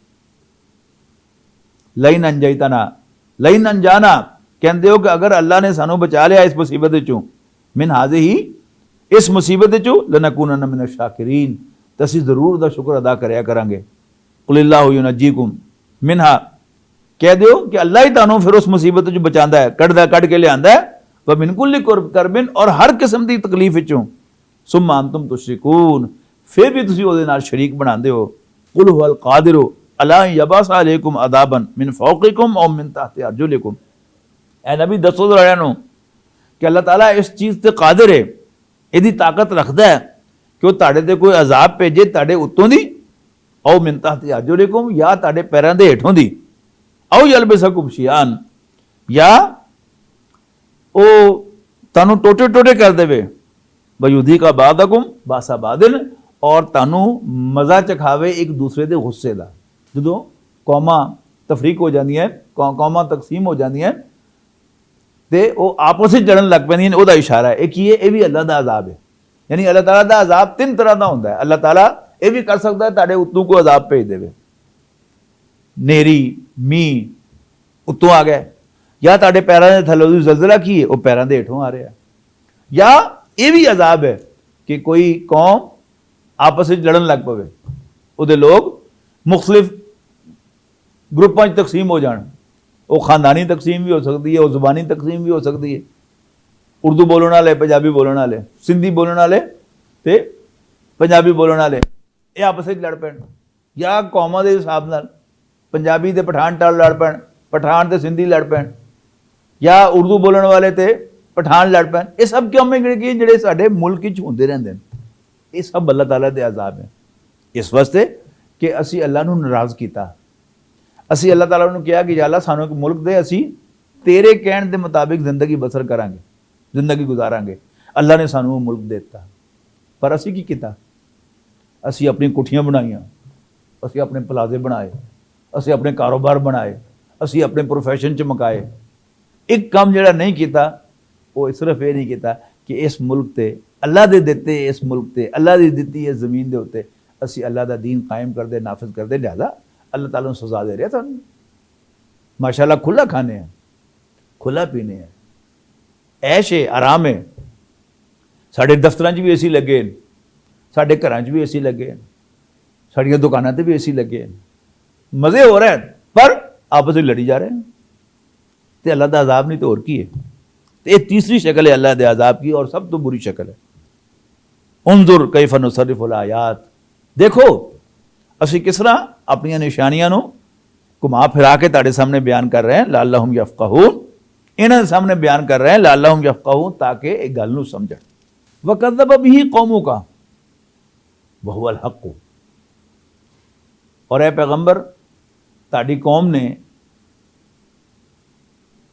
S2: ਲਈਨ ਅੰਜਾਈਤਨਾ, ਲਈਨ ਅਨਜਾਨਾ, ਕਹਿੰਦੇ ਹੋ ਕਿ ਅਗਰ ਅੱਲਾ ਨੇ ਸਾਨੂੰ ਬਚਾ ਲਿਆ ਇਸ ਮੁਸੀਬਤ ਵਿੱਚੋਂ, ਮਿਨ ਹਾਜ਼ਿਹੀ, ਇਸ ਮੁਸੀਬਤ ਵਿੱਚੋਂ, ਲਨਕੂਨਨ ਮਿਨ ਅਸ਼-ਸ਼ਾਕਿਰੀਨ, ਤਾਂ ਅਸੀਂ ਜ਼ਰੂਰ ਉਹਦਾ ਸ਼ੁਕਰ ਅਦਾ ਕਰਿਆ ਕਰਾਂਗੇ। ਕੁਲ ਅੱਲਾਹੁ ਯੁਨੱਜੀकुम ਮਿਨਹਾ, ਕਹਿ ਦਿਓ ਕਿ ਅੱਲਾ ਹੀ ਤੁਹਾਨੂੰ ਫਿਰ ਉਸ ਮੁਸੀਬਤ ਵਿੱਚ ਬਚਾਉਂਦਾ ਹੈ, ਕੱਢ ਕੇ ਲਿਆਂਦਾ ਹੈ। व मिन कुल्लि करबिन, और हर किस्म की तकलीफ विचों। सुम्मा अंतुम तुश्रिकून, फिर भी तुसीं ਉਹਦੇ ਨਾਲ शरीक बनाते हो। कुल हुवल कादिरु अला यबअस अलैकुम अदाबन मिन फौकिकुम और मिन तहति अर्जुलिकुम, ऐ नबी दसो जरा ਨੂੰ कि अल्लाह ताला इस चीज़ ते कादिर है, ਇਹਦੀ ताकत रखता है कि ਉਹ ਤੁਹਾਡੇ ਤੇ ਕੋਈ अजाब भेजे ਤੁਹਾਡੇ ਉੱਤੋਂ ਦੀ, औ मिन तहति अर्जुलिकुम, या ਤੁਹਾਡੇ ਪੈਰਾਂ ਦੇ ਹੇਠੋਂ ਦੀ, औ यलबिसकुम शियान, या ਉਹ ਤੁਹਾਨੂੰ ਟੋਟੇ ਟੋਟੇ ਕਰ ਦੇਵੇ, ਵਯੂਦੀ ਕਾ ਬਾਦਕੁਮ ਬਾਸਾ ਬਾਦਿਨ, ਔਰ ਤੁਹਾਨੂੰ ਮਜ਼ਾ ਚਖਾਵੇ ਇੱਕ ਦੂਸਰੇ ਦੇ ਗੁੱਸੇ ਦਾ। ਜਦੋਂ ਕੌਮਾਂ ਤਫਰੀਕ ਹੋ ਜਾਂਦੀਆਂ, ਕੌਮਾਂ ਤਕਸੀਮ ਹੋ ਜਾਂਦੀਆਂ ਤੇ ਉਹ ਆਪਸ ਵਿੱਚ ਲੜਨ ਲੱਗ ਪੈਂਦੀਆਂ, ਉਹਦਾ ਇਸ਼ਾਰਾ ਹੈ। ਇਹ ਕੀ ਹੈ? ਇਹ ਵੀ ਅੱਲਾ ਦਾ ਅਜ਼ਾਬ ਹੈ। ਯਾਨੀ ਅੱਲਾਹ ਤਾਲਾ ਦਾ ਅਜ਼ਾਬ ਤਿੰਨ ਤਰ੍ਹਾਂ ਦਾ ਹੁੰਦਾ ਹੈ। ਅੱਲਾਹ ਤਾਲਾ ਇਹ ਵੀ ਕਰ ਸਕਦਾ ਹੈ ਤੁਹਾਡੇ ਉੱਤੋਂ ਕੋਈ ਅਜ਼ਾਬ ਭੇਜ ਦੇਵੇ, ਨੇਰੀ ਮੀਂਹ ਉੱਤੋਂ ਆ ਗਿਆ, या ਤੁਹਾਡੇ ਪੈਰਾਂ ਦੇ ਥੱਲੇ ਦੀ ਜ਼ਲਜ਼ਲਾ ਕੀ ਹੈ, ਉਹ ਪੈਰਾਂ ਦੇ ਹੇਠੋਂ ਆ ਰਿਹਾ, ਜਾਂ ਇਹ ਵੀ ਅਜ਼ਾਬ ਹੈ ਕਿ ਕੋਈ ਕੌਮ ਆਪਸ ਵਿੱਚ ਲੜਨ ਲੱਗ ਪਵੇ, ਉਹਦੇ ਲੋਕ ਮੁਖਤਲਿਫ ਗਰੁੱਪਾਂ 'ਚ ਤਕਸੀਮ ਹੋ ਜਾਣ। ਉਹ ਖਾਨਦਾਨੀ ਤਕਸੀਮ ਵੀ ਹੋ ਸਕਦੀ ਹੈ, ਉਹ ਜ਼ੁਬਾਨੀ ਤਕਸੀਮ ਵੀ ਹੋ ਸਕਦੀ ਹੈ। ਉਰਦੂ ਬੋਲਣ ਵਾਲੇ, ਪੰਜਾਬੀ ਬੋਲਣ ਵਾਲੇ, ਸਿੰਧੀ ਬੋਲਣ ਵਾਲੇ ਤੇ ਪੰਜਾਬੀ ਬੋਲਣ ਵਾਲੇ ਇਹ ਆਪਸ ਵਿੱਚ ਲੜ ਪੈਣ, ਜਾਂ ਕੌਮਾਂ ਦੇ ਹਿਸਾਬ ਨਾਲ ਪੰਜਾਬੀ ਤੇ ਪਠਾਨ ਟਾਲ ਲੜ ਪੈਣ, ਪਠਾਨ ਤੇ ਸਿੰਧੀ ਲੜ ਪੈਣ, ਜਾਂ ਉਰਦੂ ਬੋਲਣ ਵਾਲੇ ਤੇ ਪਠਾਨ ਲੜ ਪੈਣ। ਇਹ ਸਭ ਕਿਉਂ ਮੈਂ ਜਿਹੜੇ ਸਾਡੇ ਮੁਲਕ ਵਿੱਚ ਹੁੰਦੇ ਰਹਿੰਦੇ ਨੇ, ਇਹ ਸਭ ਅੱਲਾਹ ਤਾਲਾ ਦੇ ਅਜ਼ਾਬ ਹੈ। ਇਸ ਵਾਸਤੇ ਕਿ ਅਸੀਂ ਅੱਲਾ ਨੂੰ ਨਾਰਾਜ਼ ਕੀਤਾ, ਅਸੀਂ ਅੱਲਾਹ ਤਾਲਾ ਨੂੰ ਕਿਹਾ ਕਿ ਯਾ ਅੱਲਾ ਸਾਨੂੰ ਇੱਕ ਮੁਲਕ ਦੇ, ਅਸੀਂ ਤੇਰੇ ਕਹਿਣ ਦੇ ਮੁਤਾਬਿਕ ਜ਼ਿੰਦਗੀ ਬਸਰ ਕਰਾਂਗੇ, ਜ਼ਿੰਦਗੀ ਗੁਜ਼ਾਰਾਂਗੇ। ਅੱਲਾ ਨੇ ਸਾਨੂੰ ਉਹ ਮੁਲਕ ਦੇ ਦਿੱਤਾ, ਪਰ ਅਸੀਂ ਕੀ ਕੀਤਾ? ਅਸੀਂ ਆਪਣੀ ਕੋਠੀਆਂ ਬਣਾਈਆਂ, ਅਸੀਂ ਆਪਣੇ ਪਲਾਜ਼ੇ ਬਣਾਏ, ਅਸੀਂ ਆਪਣੇ ਕਾਰੋਬਾਰ ਬਣਾਏ, ਅਸੀਂ ਆਪਣੇ ਪ੍ਰੋਫੈਸ਼ਨ 'ਚ ਮੁਕਾਏ। ਇੱਕ ਕੰਮ ਜਿਹੜਾ ਨਹੀਂ ਕੀਤਾ ਉਹ ਸਿਰਫ ਇਹ ਨਹੀਂ ਕੀਤਾ ਕਿ ਇਸ ਮੁਲਕ ਤੇ ਅੱਲਾ ਦੇ ਦਿੱਤੇ, ਇਸ ਮੁਲਕ ਤੇ ਅੱਲਾ ਦੀ ਦਿੱਤੀ ਇਸ ਜ਼ਮੀਨ ਦੇ ਉੱਤੇ ਅਸੀਂ ਅੱਲਾ ਦਾ ਦੀਨ ਕਾਇਮ ਕਰਦੇ, ਨਾਫਿਜ਼ ਕਰਦੇ, ਲਿਹਾਜ਼ਾ ਅੱਲਾਹ ਤਾਲਾ ਨੂੰ ਸਜ਼ਾ ਦੇ ਰਿਹਾ ਤੁਹਾਨੂੰ। ਮਾਸ਼ਾਅੱਲਾ ਖੁੱਲਾ ਖਾਣੇ ਹੈ, ਖੁੱਲਾ ਪੀਣੇ ਹੈ, ਐਸ਼ ਹੈ, ਆਰਾਮ ਹੈ। ਸਾਡੇ ਦਫ਼ਤਰਾਂ 'ਚ ਵੀ ਏਸੀ ਲੱਗੇ, ਸਾਡੇ ਘਰਾਂ 'ਚ ਵੀ ਏਸੀ ਲੱਗੇ, ਸਾਡੀਆਂ ਦੁਕਾਨਾਂ ਤੇ ਵੀ ਏਸੀ ਲੱਗੇ, ਮਜ਼ੇ ਹੋ ਰਹੇ, ਪਰ आपस में लड़ी जा रहे हैं। तो अल्लाह का अजाब नहीं तो और की है। तो ये तीसरी शक्ल है अल्लाह के अजाब की, और सब तो बुरी शक्ल है। उन्जुर कैफ नुसर्रिफुल आयात, देखो असी किस तरह अपनी निशानियां नूं घुमा फिरा के तुहाडे सामने बयान कर रहे हैं, लअल्लहुम यफ़क़हून, इन्हां दे सामने बयान कर रहे हैं लअल्लहुम यफ़क़हून, ताकि इस गल नूं समझण। वकज़्ज़ब बिही कौमुका वहुवल हक़्क़ु, और ए पैगंबर ਤੁਹਾਡੀ ਕੌਮ ਨੇ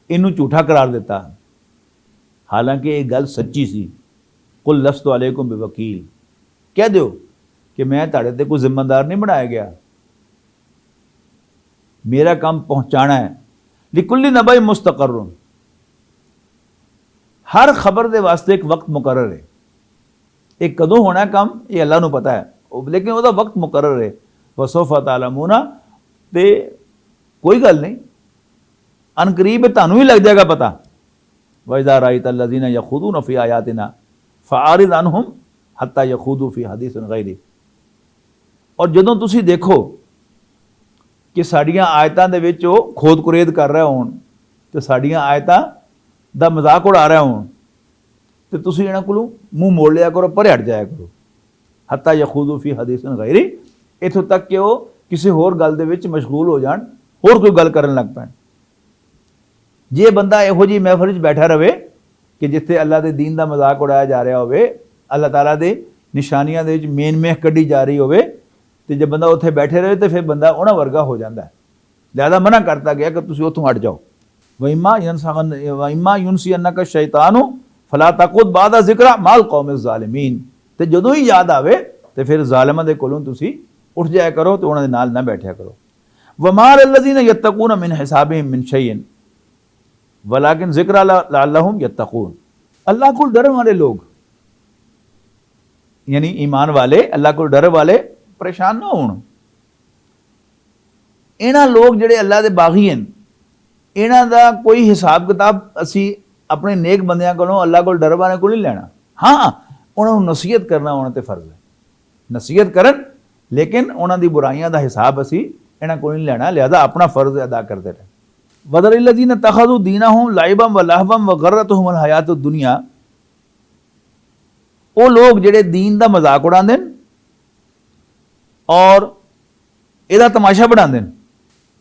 S2: ਇਹਨੂੰ ਝੂਠਾ ਕਰਾਰ ਦਿੱਤਾ, ਹਾਲਾਂਕਿ ਇਹ ਗੱਲ ਸੱਚੀ ਸੀ। ਕੁਲ ਲਸਤੁ ਅਲੈਕੁਮ ਬਿਵਕੀਲ, ਕਹਿ ਦਿਓ ਕਿ ਮੈਂ ਤੁਹਾਡੇ ਤੇ ਕੋਈ ਜ਼ਿੰਮੇਦਾਰ ਨਹੀਂ ਬਣਾਇਆ ਗਿਆ, ਮੇਰਾ ਕੰਮ ਪਹੁੰਚਾਣਾ ਹੈ। ਲਿकुल्लि नबअ मुस्तक़र्रुन, हर खबर ਦੇ ਵਾਸਤੇ ਇੱਕ ਵਕਤ ਮੁਕਰਰ ਹੈ। ਇਹ ਕਦੋਂ ਹੋਣਾ ਕੰਮ ਇਹ ਅੱਲਾ ਨੂੰ ਪਤਾ ਹੈ, ਲੇਕਿਨ ਉਹਦਾ ਵਕਤ ਮੁਕਰਰ ਹੈ। ਵਸੌਫ ਤਅਲਮੂਨ, ਤੇ ਕੋਈ ਗੱਲ ਨਹੀਂ, ਅਨਕਰੀਬ ਤੁਹਾਨੂੰ ਹੀ ਲੱਗ ਜਾਏਗਾ ਪਤਾ। ਵਇਜ਼ਾ ਰਾਇਤ ਅੱਲਜ਼ੀਨਾ ਯਖੂਦੂਨ ਫੀ ਆਯਾतिना ਫਅਰਿਦ ਅਨਹੁਮ ਹੱਤਾ ਯਖੂਦੂ ਫੀ ਹਦੀਸਿਨ ਗੈਰੀ, ਔਰ ਜਦੋਂ ਤੁਸੀਂ ਦੇਖੋ ਕਿ ਸਾਡੀਆਂ ਆਇਤਾਂ ਦੇ ਵਿੱਚ ਉਹ ਖੋਦ ਕੁਰੇਦ ਕਰ ਰਹੇ ਹੋਣ ਤੇ ਸਾਡੀਆਂ ਆਇਤਾਂ ਦਾ ਮਜ਼ਾਕ ਉਡਾ ਰਹੇ ਹੋਣ, ਤੇ ਤੁਸੀਂ ਇਹਨਾਂ ਕੋਲੋਂ ਮੂੰਹ ਮੋੜ ਲਿਆ ਕਰੋ, ਪਰੇ ਹਟ ਜਾਇਆ ਕਰੋ। ਹੱਤਾ ਯਖੂਦੂ ਫੀ ਹਦੀਸਿਨ ਗੈਰੀ, ਇੱਥੋਂ ਤੱਕ ਕਿ ਉਹ ਕਿਸੇ ਹੋਰ ਗੱਲ ਦੇ ਵਿੱਚ ਮਸ਼ਗੂਲ ਹੋ ਜਾਣ, ਹੋਰ ਕੋਈ ਗੱਲ ਕਰਨ ਲੱਗ ਪੈਣ। ਜੇ ਬੰਦਾ ਇਹੋ ਜਿਹੀ ਮਹਿਫਿਲ ਵਿੱਚ ਬੈਠਾ ਰਵੇ ਕਿ ਜਿੱਥੇ ਅੱਲਾ ਦੇ ਦੀਨ ਦਾ ਮਜ਼ਾਕ ਉਡਾਇਆ ਜਾ ਰਿਹਾ ਹੋਵੇ, ਅੱਲਾਹ ਤਾਲਾ ਦੇ ਨਿਸ਼ਾਨੀਆਂ ਦੇ ਵਿੱਚ ਮੇਨ ਮੇਖ ਕੱਢੀ ਜਾ ਰਹੀ ਹੋਵੇ, ਤੇ ਜੇ ਬੰਦਾ ਉੱਥੇ ਬੈਠੇ ਰਹੇ ਤੇ ਫਿਰ ਬੰਦਾ ਉਹਨਾਂ ਵਰਗਾ ਹੋ ਜਾਂਦਾ ਹੈ। ਲਿਹਾਜ਼ਾ ਮਨਾ ਕਰਤਾ ਗਿਆ ਕਿ ਤੁਸੀਂ ਉੱਥੋਂ ਹਟ ਜਾਓ। ਵਇਮਾ ਯੁਨਸਿਯਨਕ ਸ਼ੈਤਾਨੁ ਫਲਾ ਤਕੁਦ ਬਾਅਦ ਜ਼ਿਕਰਾ ਮਾਲ ਕੌਮ ਜ਼ਾਲਿਮੀਨ, ਤੇ ਜਦੋਂ ਹੀ ਯਾਦ ਆਵੇ ਤੇ ਫਿਰ ਜ਼ਾਲਿਮਾਂ ਦੇ ਕੋਲੋਂ ਤੁਸੀਂ उठ जाया करो तो उन्होंने नाल ना बैठा करो। वमार अल्लज़ीना यत्तकून मिन हिसाबिहिम मिन शैइन वलाकिन ज़िक्र लअल्लहुम यत्तकून। अल्लाह को डरने वाले लोग यानी ईमान वाले, अल्लाह को डर वाले परेशान ना होण। इन्हां लोग जिहड़े अल्लाह दे बागी हैं, इन्हां दा कोई हिसाब किताब असी अपने नेक बंदियां कोलों अल्लाह को डर वाले को नहीं लेना। हाँ, उन्होंने नसीहत करना उन्होंने ते फर्ज है, नसीहत करन, लेकिन उन्हों दी बुराइयां दा हिसाब असी इन्हां को नहीं लेना, लिहाजा अपना फर्ज अदा करते रहे। वदरिल्लज़ीना तखज़ू दीनहुम लाइबम व लहवम व गर्रतहुमुल हयातुद दुनिया, वो लोग जिहड़े दीन दा मजाक उड़ांदे ने और इहदा तमाशा बनांदे ने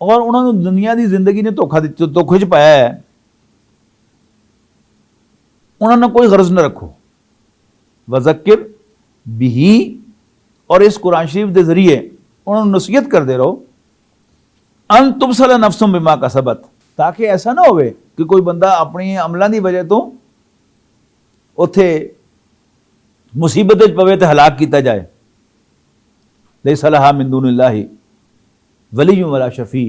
S2: और उन्होंने दुनिया की जिंदगी ने धोखे च पाया है, उन्होंने कोई गर्ज न रखो। वज़क्किर बिही, और इस कुरान शरीफ के जरिए उन्होंने नसीहत करते रहो। अन तुबसला नफ्सुम बिमा कसबत, ताकि ऐसा ना होवे कि कोई बंदा अपनी अमलों की वजह तो उत्थे मुसीबत पवे तो हलाक किया जाए। लैसा लहा मिन दुनिल्लाहि वलियुन वला शफी,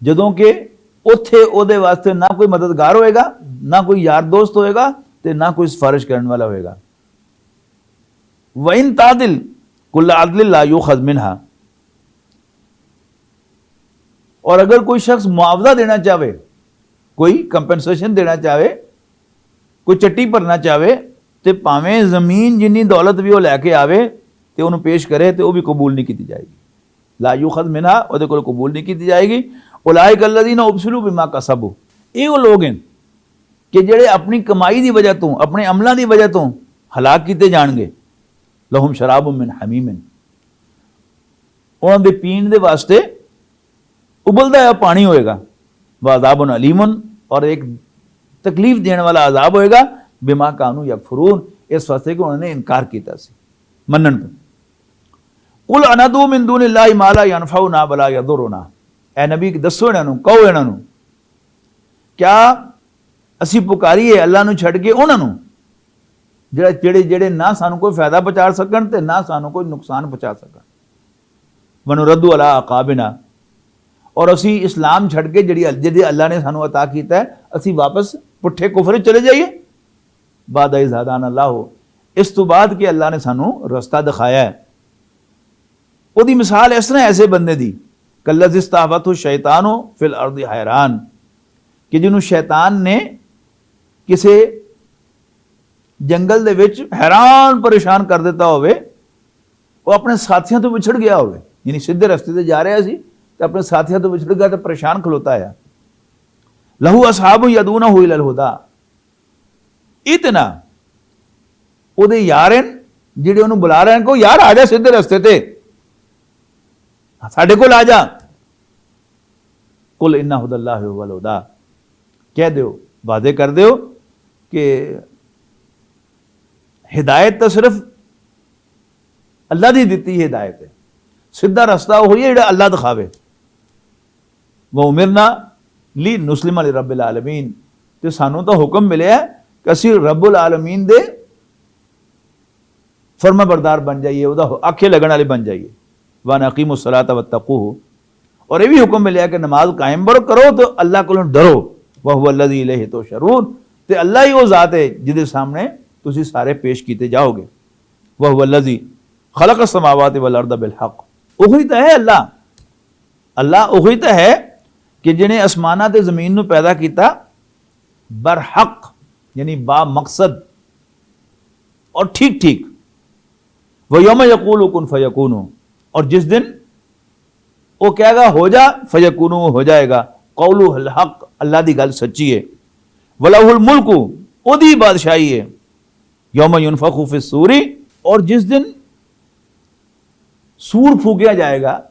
S2: जदों के उत्थे ओदे वास्ते ना कोई मददगार होएगा, ना कोई यार दोस्त होएगा, ते ना कोई सिफारिश करने वाला होएगा। वइन तादिल कुल्ला अदलिन ला युखज़ मिनहा, और अगर कोई शख्स मुआवजा देना चाहे, कोई कंपनसेशन देना चाहे, कोई चट्टी भरना चाहे, तो भावें जमीन जिन्नी दौलत भी वो लैके आवे तो उन्होंने पेश करे तो वह भी कबूल नहीं की जाएगी। ला युखज़ मिनहा, वो को कबूल नहीं की जाएगी। उलाइका अल्लज़ीना उबसिलू बिमा कसबू, ये वो लोग हैं कि जेड़े अपनी कमाई की वजह तो, अपने अमलों की वजह तो हलाक किए जाएंगे। लहुम शराबुम मिन हमीमिन, उन्होंने पीण के वास्ते उबलता हुआ पानी होएगा। व अज़ाबुन अलीमुन, और एक तकलीफ देने वाला अजाब होएगा। बिमा कानू यकफुरून, इस वास्ते कि उन्होंने इनकार किया सी मनन तो। कुल अनदू मिन दुनिल्लाहि मा ला यनफउना वला यदुरुना, ए नबी दसो इन्हों, कहो इन्हों, क्या असी पुकारीए अल्लाह नूं छड्ड के उन्होंने जेड़े जेड़े ना सानू कोई फायदा पहुंचा सकन ते ना सानू कोई नुकसान पहुंचा सकन। वनुरद्दु अला अकाबिना, और असी इस्लाम छड़ के जिहड़ी अल्लाह ने सानू अता कीता है, असी वापस पुठे कुफर चले जाइए। बाद इज़ हदाना अल्लाह, इस तो बाद कि अल्लाह ने सानू रस्ता दिखाया है। उहदी मिसाल इस तरह ऐसे बंदे दी, कल्लज़ी इस्तहवतहु शैतानु फिल अर्दि हैरान, कि जिन्हों शैतान ने किसी जंगल दे विच हैरान परेशान कर दिता होवे, वो अपने साथियों तो विछड़ गया होवे, यानी सीधे रस्ते से जा रहा सी तो अपने साथियों तो विछड़ गया तो परेशान खलोता है। लहू असहाबु यदूनहु इलल हुदा, इतना उहदे यार हैं जिहड़े उन्होंने बुला रहे हैं, को यार आ जा सीधे रस्ते ते, साडे कोल आ जा। कुल इन्ना हुदल्लाहि हुवल हुदा, कह दो, वादे कर दो कि हिदायत तो सिर्फ अल्लाह की दी हिदायत है, सीधा रस्ता वही है जो अल्लाह दिखावे। वह उमिरना ली नुस्लिम अली रब्बिल आलमीन, तो सानू तो हुक्म मिले कि असी रब्बुल आलमीन दे फर्मा बरदार बन जाइए, वह आखे लगन वाले बन जाइए। वन अकीमुस सलात वत्तकूहु, और यह भी हुक्म मिले कि नमाज कायम करो तो अल्लाह को डरो। वह हुवल्लज़ी इलैहि तुहशरून, तो अल्लाह ही वो जात है जिहदे सामने तुसी सारे पेश किए जाओगे। वह हुवल्लज़ी खलक़स समावाति वल अर्द बिल हक़, वही तो है अल्लाह, अल्लाह वही तो है कि जिन्हें आसमाना ते जमीन नूं पैदा किया बरहक, यानी बा मकसद और ठीक ठीक। वह यौम यक़ूलु कुन फयकूनु, और जिस दिन वो कहेगा हो जा, फयकूनु हो जाएगा। कौलुहुल हक़, अल्लाह दी गल सच्ची है। वलहुल मुल्कु, ओदी बादशाही है। यौम युनफ़ख़ु फ़िस्सूरी, और जिस दिन सूर फूकिया जाएगा,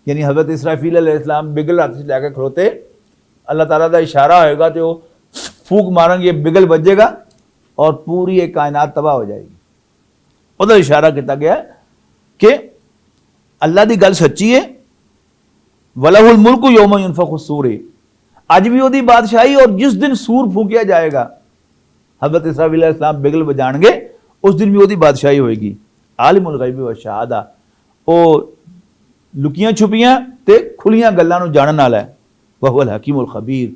S2: यानी हज़रत इसराफील अलैहिस्सलाम बिगल हाथ से लेकर खड़ोते, अल्लाह ताला का इशारा होएगा तो फूक मारेंगे, बिगल बजेगा और पूरी एक कायनात तबाह हो जाएगी। उधर इशारा किया गया कि अल्लाह की गल सच्ची है। वलहुल मुल्कु यौम युनफ़ख़ु फ़िस्सूरी, अज भी ओदी बादशाही, और जिस दिन सूर फूकिया जाएगा, हज़रत इसराफील अलैहिस्सलाम बिगल बजाएंगे, उस दिन भी ओदी बादशाही होएगी। आलिमुल ग़ैबि व शहादा, वो लुकियां छुपियां ते खुलियां गल्लां नूं जानन वाला है। वहुवल हकीमुल खबीर,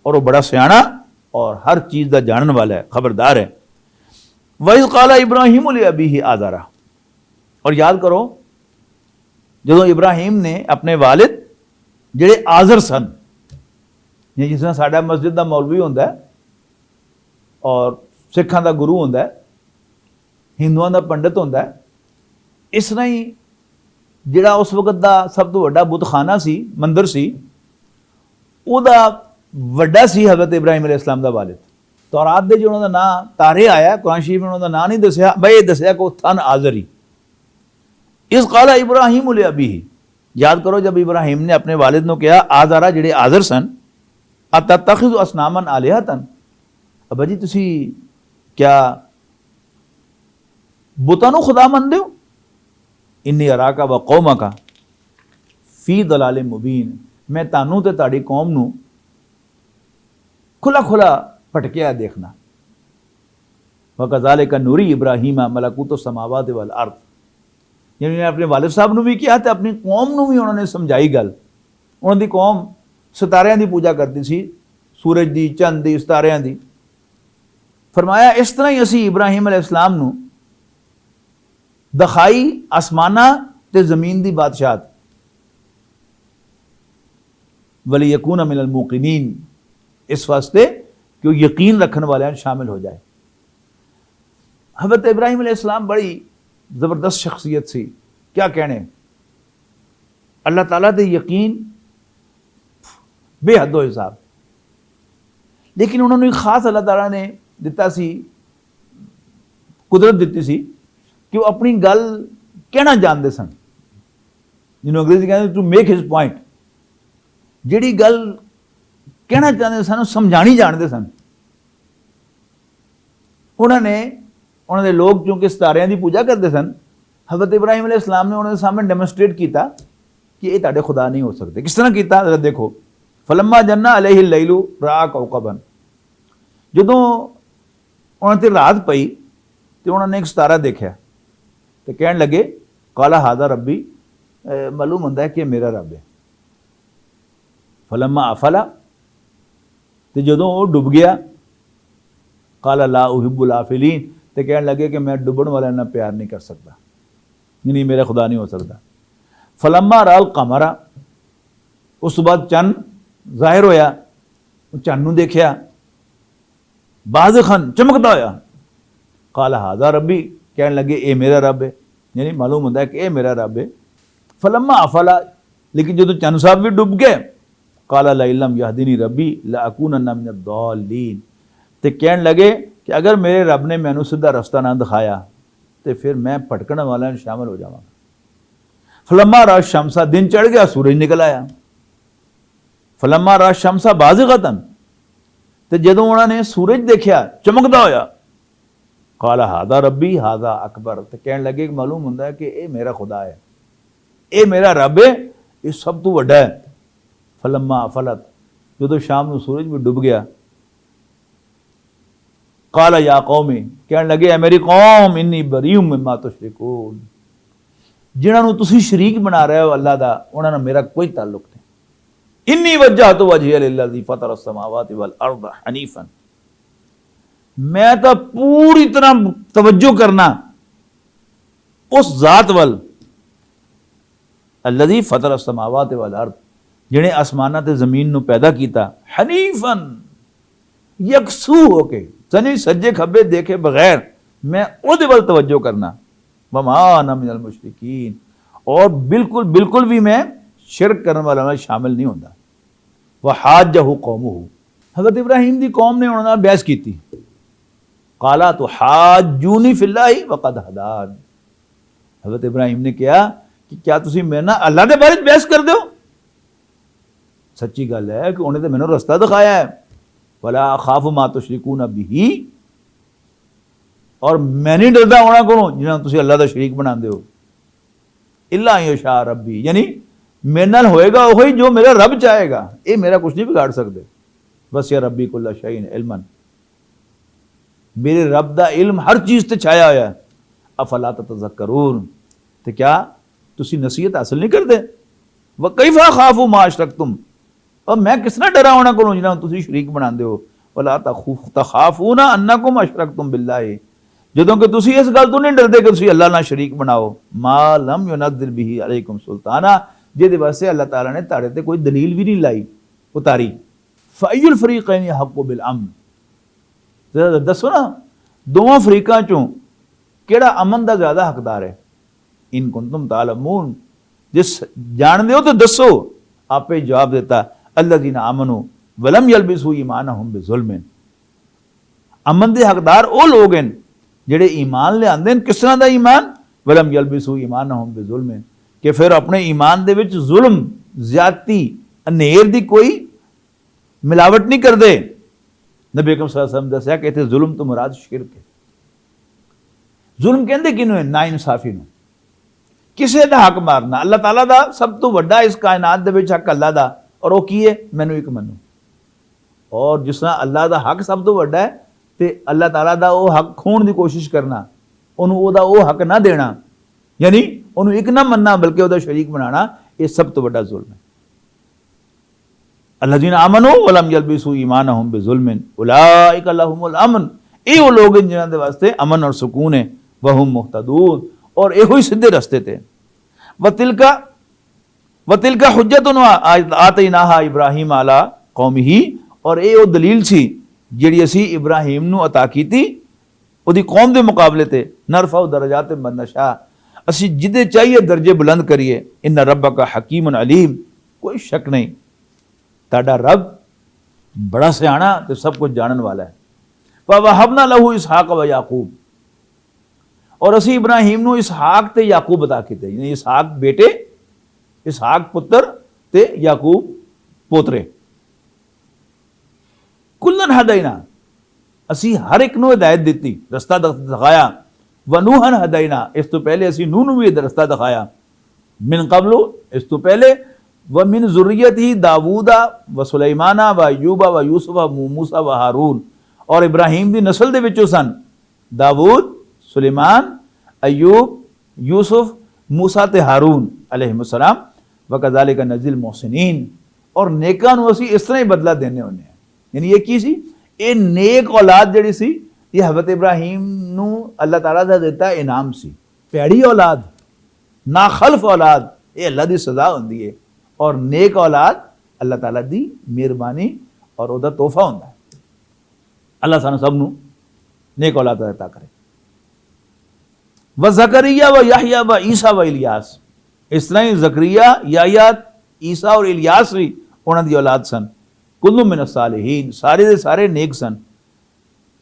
S2: और वो बड़ा सियाणा और हर चीज़ का जानन वाला है, खबरदार है। वइज़ क़ाला इब्राहीम लि अबीही आज़रा, और याद करो जो इब्राहिम ने अपने वालिद जिहड़े आज़र सन, जिस तरह साडा मस्जिद का मौलवी होंदा है और सिखां का गुरु होंदा है, हिंदुआं का पंडित होंदा है, इस तरह ही जिहड़ा उस वक्त का सब तो वड्डा बुतखाना सी, मंदिर सी, ਉਹਦਾ ਵੱਡਾ ਸੀ हज़रत इब्राहिम अलैहिस्सलाम ਦਾ वालिद। तौरात ਦੇ जो उन्होंने नाम तारे आया, कुरान शरीफ में उन्होंने नाम नहीं दसिया, भाई दसिया को थन आज़री। इस क़ाला इब्राहिम लि अबीही, याद करो जब इब्राहिम ने अपने वालिद ने कहा आज़रा जिहड़े आज़र सन, अतत्तखिज़ु असनामन आलिहतन, अब्बा जी तुसी क्या बुतां नूं खुदा मनदे हो? इन्नी अराका व कौमका फी दलालिम मुबीन, मैं तानू ते ताड़ी कौम नूं खुला खुला भटकिया देखना। वकज़ालिका नूरी इब्राहीमा मलकूतो समावाति वल अर्द, यानी अपने वालिद साहब नूं भी किया ते अपनी कौम नूं भी उन्होंने समझाई गल। उन्हां दी कौम सितारियां दी पूजा करती सी, सूरज दी, चंद दी, सितारियां दी। फरमाया इस तरह ही असी इब्राहिम अलैहिस्सलाम नूं दिखाई आसमाना ते जमीन दी बादशाहत, वली यकून मिनल मूकिनीन, इस वास्ते कि वो यकीन रखने वाले शामिल हो जाए। हज़रत इब्राहिम अलैहिस्सलाम बड़ी ज़बरदस्त शख्सियत सी, क्या कहने, अल्लाह ताला दे यकीन बेहद हिसाब। लेकिन उन्होंने खास अल्लाह ताला ने दिता सी, कुदरत दी सी कि वो अपनी गल कहना जानते सन, जिन्होंने अंग्रेजी कहते टू मेक हिज पॉइंट, जिहड़ी गल कहना चाहते सन समझानी जानते सन। उन्होंने लोग क्योंकि सितारियां की पूजा करते सन, हज़रत इब्राहिम अलैहिस्सलाम ने उन्होंने सामने डेमोनस्ट्रेट किया कि ये ताड़े खुदा नहीं हो सकते। किस तरह किया जरा देखो, फलम्मा जन्ना अलैहि लैलु रा कौकबन, जदों उन्होंने ते रात पई तो उन्होंने एक सितारा देखा तो कहन लगे काला हादा रब्बी, मालूम होंदा है कि मेरा रब है। फलम्मा अफला, तो जदों वो डुब गया, काला ला उहिब्बुल आफिलीन, तो कहन लगे कि मैं डुबन वाले ना प्यार नहीं कर सकता, नहीं मेरा खुदा नहीं हो सकता। फलम्मा राल कमरा, उस बाद चंद जाहिर होया, चंद नूं देखिया बाज़िखन चमकदा होया, काला हादा रब्बी, कहन लगे ये मेरा रब है, यानी मालूम होंदा है कि ये मेरा रब है। फलम्मा अफला, लेकिन जो चंद साहब भी डूब गए, काला लइलम यहदीनी रब्बी लाअकूनन्ना मिनद्दालीन, ते कहन लगे कि अगर मेरे रब ने मैनू सीधा रास्ता ना दिखाया तो फिर मैं भटकने वाले में शामिल हो जावांगा। फलम्मा रा शमसा, दिन चढ़ गया, सूरज निकल आया। फलम्मा रा शमसा बाज़िगतन, तो जदों उन्होंने सूरज देखा चमकदा होया, काला हादा रब्बी हादा अकबर, तो कहन लगे मालूम होंदा है कि ये मेरा खुदा है, ये मेरा रब है, ये सब तो वड्डा है। फलम्मा अफलत, जो शाम को सूरज भी डूब गया, काला या कौमी, कहने लगे मेरी कौम इन्नी बरीउम मिम्मा तुशरिकून, जिन्होंने तुसी शरीक बना रहे हो अल्लाह दा, उन्होंने मेरा कोई ताल्लुक नहीं। इन्नी वज्जहतु वजहिया लिल्लज़ी फतरा अस्समावाति वल अर्द हनीफन, मैं तो पूरी तरह तवज्जो करना उस जात वल, अल्लज़ी फतरा अस्समावाति वल अर्द, जिन्हें आसमाना ते जमीन नूं पैदा किया, हनीफन यकसू होके, सनी सज्जे खब्बे देखे बगैर मैं उहदे वल तवज्जो करना। वमा अना मिनल मुशरिकीन, और बिल्कुल बिल्कुल भी मैं शिरक करने वाला में शामिल नहीं होता। वह हाजहु कौमुहु, हज़रत इब्राहिम दी कौम ने उन्होंने बहस की थी, काला तो हाजूनी फिल्लाही वक़द हदान, हज़रत इब्राहिम ने कहा कि क्या तुसी मेरे नाल अल्लाह दे बारे बहस कर दो? सच्ची गल है कि उन्हें तो मैंने रास्ता दिखाया है, वला खाफु मा तुशरिकून बिही, और मैं नहीं डरदा उन्हां कोलों जिन्हां तुसीं अल्लाह दा शरीक बनांदे हो। इल्ला यशा रब्बी, यानी मेरे नाल होएगा वही जो मेरा रब चाहेगा, ये मेरा कुछ नहीं बिगाड़ सकते। वसिया रब्बी कुल्ला शैइन इल्मन, मेरे रब दा इल्म हर चीज़ ते छाया होया। अफला ततज़क्करून, तो क्या तुसीं नसीहत हासिल नहीं करते? व कैफा खाफू मा अशरकतुम, और मैं किस तरह डरा उन्हां कोलों जिन्हां नूं तुसीं शरीक बनांदे हो। वला तखाफूना अन्नकुम अशरकतुम बिल्लाहि, ਜਦੋਂ ਕਿ ਤੁਸੀਂ ਇਸ ਗੱਲ ਤੋਂ ਨਹੀਂ ਡਰਦੇ ਕਿ ਤੁਸੀਂ ਅੱਲਾਹ ਨਾਲ ਸ਼ਰੀਕ ਬਣਾਓ। ਮਾ ਲਮ ਯੁਨਜ਼ਿਲ ਬਿਹੀ ਅਲੈਕੁਮ ਸੁਲਤਾਨਾ, ਜਿਹਦੇ ਵਾਸਤੇ ਅੱਲਾਹ ਤਾਲਾ ਨੇ ਤੁਹਾਡੇ ਤੇ ਕੋਈ ਦਲੀਲ ਵੀ ਨਹੀਂ ਲਾਈ ਉਤਾਰੀ। ਫਅਯੁਲ ਫਰੀਕੈਨ ਹੱਕੁ ਬਿਲ ਅਮਨ, ਦੱਸੋ ਨਾ ਦੋਵਾਂ ਫਰੀਕਾਂ ਚੋਂ ਕਿਹੜਾ ਅਮਨ ਦਾ ਜ਼ਿਆਦਾ ਹੱਕਦਾਰ ਹੈ। ਇਨ ਕੁੰਤੁਮ ਤਾਲਮੂਨ, ਜਿਸ ਜਾਣਦੇ ਹੋ ਤਾਂ ਦੱਸੋ। ਆਪੇ ਜਵਾਬ ਦਿੱਤਾ ਅੱਲਜ਼ੀਨਾ ਆਮਨੂ ਵਲਮ ਯਲਬਿਸੂ ਈਮਾਨਹੁਮ ਬਿਜ਼ੁਲਮ, ਅਮਨ ਦੇ ਹੱਕਦਾਰ ਉਹ ਲੋਕ ਹਨ ਜਿਹੜੇ ਈਮਾਨ ਲਿਆਂਦੇ ਨੇ। ਕਿਸ ਤਰ੍ਹਾਂ ਦਾ ਈਮਾਨ? ਵਲਮ ਯਲਬਿਸੂ ਈਮਾਨਹੁਮ ਬਿਜ਼ੁਲਮ, ਕਿ ਫਿਰ ਆਪਣੇ ਈਮਾਨ ਦੇ ਵਿੱਚ ਜ਼ੁਲਮ, ਜ਼ਿਆਦਤੀ, ਹਨੇਰ ਦੀ ਕੋਈ ਮਿਲਾਵਟ ਨਹੀਂ ਕਰਦੇ। ਨਬੀ ਅਕਰਮ ਸੱਲੱਲਾਹੁ ਅਲੈहि ਵਸੱਲਮ ਦੱਸਿਆ ਕਿ ਇੱਥੇ ਜ਼ੁਲਮ ਤੋਂ ਮੁਰਾਦ ਸ਼ਿਰਕ ਹੈ। ਜ਼ੁਲਮ ਕਹਿੰਦੇ ਕਿਹਨੂੰ ਹੈ? ਨਾ ਇਨਸਾਫੀ ਨੂੰ, ਕਿਸੇ ਦਾ ਹੱਕ ਮਾਰਨਾ। ਅੱਲਾਹ ਤਾਲਾ ਦਾ ਸਭ ਤੋਂ ਵੱਡਾ ਇਸ ਕਾਇਨਾਤ ਦੇ ਵਿੱਚ ਹੱਕ ਅੱਲਾਹ ਦਾ, ਔਰ ਉਹ ਕੀ ਹੈ? ਮੈਨੂੰ ਇੱਕ ਮੰਨੋ। ਔਰ ਜਿਸ ਤਰ੍ਹਾਂ ਅੱਲਾਹ ਦਾ ਹੱਕ ਸਭ ਤੋਂ ਵੱਡਾ ਹੈ, ਤੇ ਅੱਲਾਹ ਤਾਲਾ ਦਾ ਉਹ ਹੱਕ ਖੋਣ ਦੀ ਕੋਸ਼ਿਸ਼ ਕਰਨਾ, ਉਹਨੂੰ ਉਹਦਾ ਉਹ ਹੱਕ ਨਾ ਦੇਣਾ, ਯਾਨੀ ਉਹਨੂੰ ਇੱਕ ਨਾ ਮੰਨਣਾ ਬਲਕਿ ਉਹਦਾ ਸ਼ਰੀਕ ਬਣਾਉਣਾ, ਇਹ ਸਭ ਤੋਂ ਵੱਡਾ ਜ਼ੁਲਮ ਹੈ। ਅੱਲਜ਼ੀਨਾ ਆਮਨੂ ਵਲਮ ਯਲਬਿਸੂ ਈਮਾਨਹੁਮ ਬਿਜ਼ੁਲਮ ਉਲਾਇਕ ਲਹੁਮੁਲ ਅਮਨ, ਇਹ ਉਹ ਲੋਕ ਹਨ ਜਿਨ੍ਹਾਂ ਦੇ ਵਾਸਤੇ ਅਮਨ ਔਰ ਸਕੂਨ ਹੈ। ਵਹੁਮ ਮੁਹਤਦੂਨ, ਔਰ ਇਹੋ ਹੀ ਸਿੱਧੇ ਰਸਤੇ ਤੇ। ਵਤਿਲਕਾ ਹੁज्जतुन आतैनाहा इब्राहिम अला कौमिही, और ये वो दलील सी ਜਿਹੜੀ ਅਸੀਂ ਇਬਰਾਹੀਮ ਨੂੰ ਅਤਾ ਕੀਤੀ ਉਹਦੀ ਕੌਮ ਦੇ ਮੁਕਾਬਲੇ ਤੇ। ਨਰਫਾਉ ਦਰਜਾਤ ਮਨ ਨਸ਼ਾ, ਅਸੀਂ ਜਿਹਦੇ ਚਾਹੀਏ ਦਰਜੇ ਬੁਲੰਦ ਕਰੀਏ। ਇਨ ਰੱਬਕ ਹਕੀਮ ਅਲੀਮ, ਕੋਈ ਸ਼ੱਕ ਨਹੀਂ ਤੁਹਾਡਾ ਰੱਬ ਬੜਾ ਸਿਆਣਾ ਤੇ ਸਭ ਕੁਝ ਜਾਣਨ ਵਾਲਾ ਹੈ। ਵਵਹਬਨਾ ਲਹੂ ਇਸਹਾਕ व याकूब, और ਅਸੀਂ ਇਬਰਾਹੀਮ ਨੂੰ ਇਸਹਾਕ ਤੇ याकूब ਅਤਾ ਕੀਤੇ, ਯਾਨੀ ਇਸਹਾਕ ਬੇਟੇ, ਇਸਹਾਕ ਪੁੱਤਰ ਤੇ याकूब ਪੋਤਰੇ। ਕੁੱਲਨ ਹਦੈਨਾ, ਅਸੀਂ ਹਰ ਇੱਕ ਨੂੰ ਹਿਦਾਇਤ ਦਿੱਤੀ, ਰਸਤਾ ਦਿਖਾਇਆ। ਵ ਨੂਹਨ ਹਦੈਨਾ, ਇਸ ਤੋਂ ਪਹਿਲੇ ਅਸੀਂ ਨੂਹ ਨੂੰ ਵੀ ਰਸਤਾ ਦਿਖਾਇਆ। ਮਿਨ ਕਬਲੂ, ਇਸ ਤੋਂ ਪਹਿਲੇ। व मिन ज़ुर्रियतिही दाऊदा व सुलैमाना व अय्यूबा व यूसुफ व मूसा व हारून, और इब्राहिम की नस्ल दे विचों सन दाऊद, सुलेमान, अयूब, यूसुफ, मूसा ते हारून अलैहिस्सलाम। व कज़ालिका नज़िल मोहसिनीन, और नेकां नूं असीं इस तरह ही बदला देने होने हैं। यानी ये की सी? ये नेक औलाद जिहड़ी सी, ये हज़रत इब्राहिम नूं अल्लाह ताला दा दिता इनाम सी। भैड़ी औलाद, नाखल्फ औलाद, ये अल्लाह दी सज़ा हुंदी है, और नेक औलाद अल्लाह ताला दी मेहरबानी और उहदा तोहफा हुंदा है। अल्लाह सानू सब नूं नेक औलाद अता करे। व ज़करिया व याहया व ईसा व इलियास, इस तरह ही ज़करिया, याहया, ईसा और इलियास भी उन्हां दी औलाद सन। कुल्लु मिन सालिहीन, सारे दे सारे नेक सन।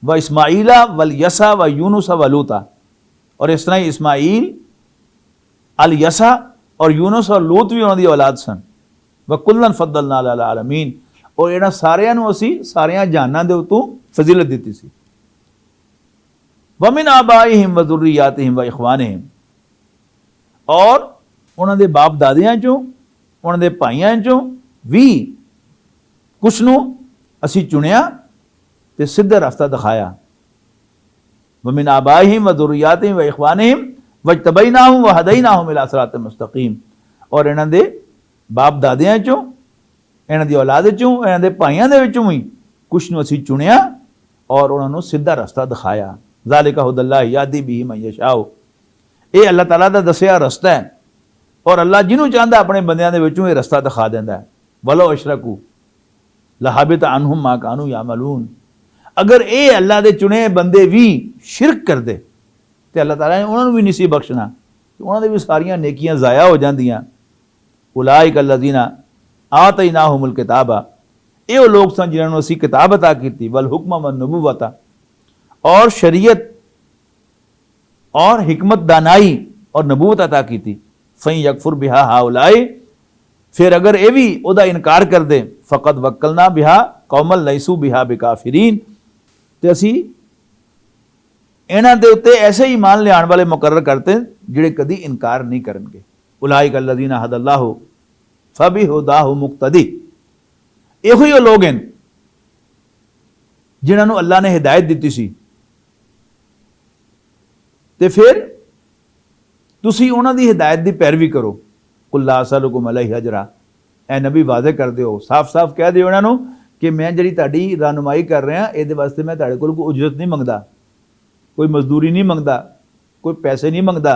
S2: व इस्माईला वल यसा व यूनुस व लूता, और इस तरह ही इस्माईल, अल यसा और यूनुस और लूत भी उन्हां दी औलाद सन। व कुल्लन फद्दलना अलल आलमीन, और इन्हां सारियां नूं असीं सारियां जहानां दे उत्तों फजीलत दित्ती सी। व मिन आबाइहिम व ज़ुर्रियातिहिम व इखवानिहिम, और उन्हां दे बाप दादियां चों, उन्हां दे भाइयां चों भी कुछ नूं असीं चुनिया ते सीधा रास्ता दिखाया। व मिन आबाइहिम व ज़ुर्रियातिहिम व इखवानिहिम वज्तबैनाहुम व हदैनाहुम इला सिरातिल मुस्तकीम, और इन्हां दे बाप दादियां चों, इन्हां दी औलाद चों, इन्हां दे भाइयां दे विचों ही कुछ नूं असीं चुनिया और उन्हां नूं सीधा रास्ता दिखाया। ज़ालिका हुदल्लाहि यहदी बिही मन यशाउ, ये अल्लाह ताला दा दसिया रस्ता है, और अल्लाह जिन्हों चाहता अपने बंदियां दे विचों ये रस्ता दिखा देंदा है। वलो अशरकू लहाबित अन्हुम मा कानू यामलून, अगर ये अल्लाह दे चुने बंदे भी शिरक कर दे तो अल्लाह ताला ने उन्होंने भी नहीं सी बख्शना, तो उन्होंने भी सारियां नेकियां ज़ाया हो जांदियां। उलाइक अल्लज़ीना आतैनाहुमुल किताबा, ये लोग सन जिन्होंने असीं किताब अता की, वल हुक्म वन नबुव्वता, और शरीयत और हिकमत दानाई और नबूवत अता की थी। फई यकफुर बिहा हाउलाई, फिर अगर ये भी उदा इनकार कर दे, फ़क़द वक्कलना बिहा कौमल लैसू बिहा बिकाफिरीन, तो असी इन्हां दे उत्ते ऐसे ही ईमान लियाण वाले मुकर्रर करते जिहड़े कदी इनकार नहीं करनगे। उलाइक अल्लज़ीना हदल्लाहु फबिहुदाहु मुक्तदी, इहो ही लोग हैं जिन्हां नूं अल्लाह ने हिदायत दित्ती सी, ते फिर तुसी उन्हां दी हिदायत दी पैरवी करो, कुल ला असअलुकुम अलैहि अजरा, ए नबी वादे कर दिओ, साफ साफ कह दिओ उन्हां नूं कि मैं जिहड़ी तुहाडी रहनुमाई कर रहा इहदे वास्ते मैं तुहाडे कोल कोई उजरत नहीं मंगदा, कोई मजदूरी नहीं मंगदा, कोई पैसे नहीं मंगदा।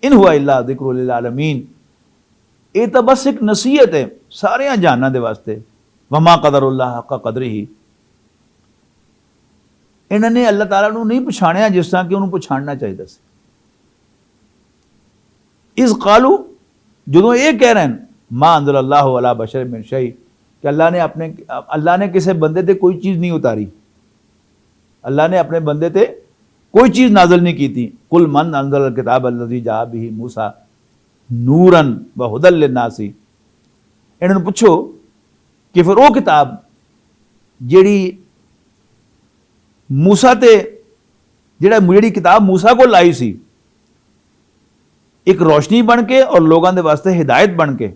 S2: इन हुआ इल्ला ज़िक्रुल लिल आलमीन, ये तो बस एक नसीहत है सारे जहानां दे वास्ते। वमा कदरुल्लाह हक़ क़द्रिही, इन्होंने अल्लाह ताला नूं नहीं पछाणिया जिस तरह कि उन्होंने पछाणना चाहिए सी। इस कालू जो ये कह रहे हैं मा अंज़लल्लाहु अला बशर मिन शै, कि अल्लाह ने किसी बंदे ते कोई चीज़ नहीं उतारी, अल्लाह ने अपने बंदे ते कोई चीज़ नाज़िल नहीं की थी। कुल मन अंज़ल किताब अल्लज़ी जा बिही मूसा नूरन व हुदल लिन्नासी, इन्होंने पूछो कि फिर वो किताब जिहड़ी मूसा ते जिहड़ी किताब मूसा को लाई सी, एक रोशनी बन के और लोगों के वास्ते हिदायत बन के,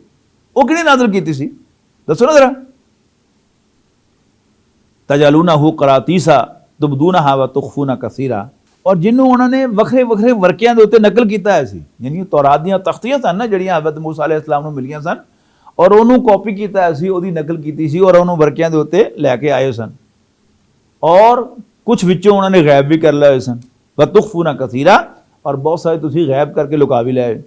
S2: वो किहने नाज़िल कीती सी, दसो ना जरा। तजालूनहु करातीसा तुबदूनहा व तुखफूना कसीरा, और जिन्होंने उन्होंने वखरे वखरे वर्कियां दे उत्ते नकल किया है सी, यानी तौरात दीयां तख्तियां सन ना जिहड़ियां हज़रत मूसा अलैहिस्सलाम नूं मिलियां सन, और उन्होंने कॉपी किया है सी, उहदी नकल की सी और उन्होंने वर्कियां दे उत्ते लैके आए सन, और कुछ विचों उन्होंने गैब भी कर लए सन। व तुखफूना कसीरा, और बहुत सारे तुसीं गैब करके लुका भी लाए।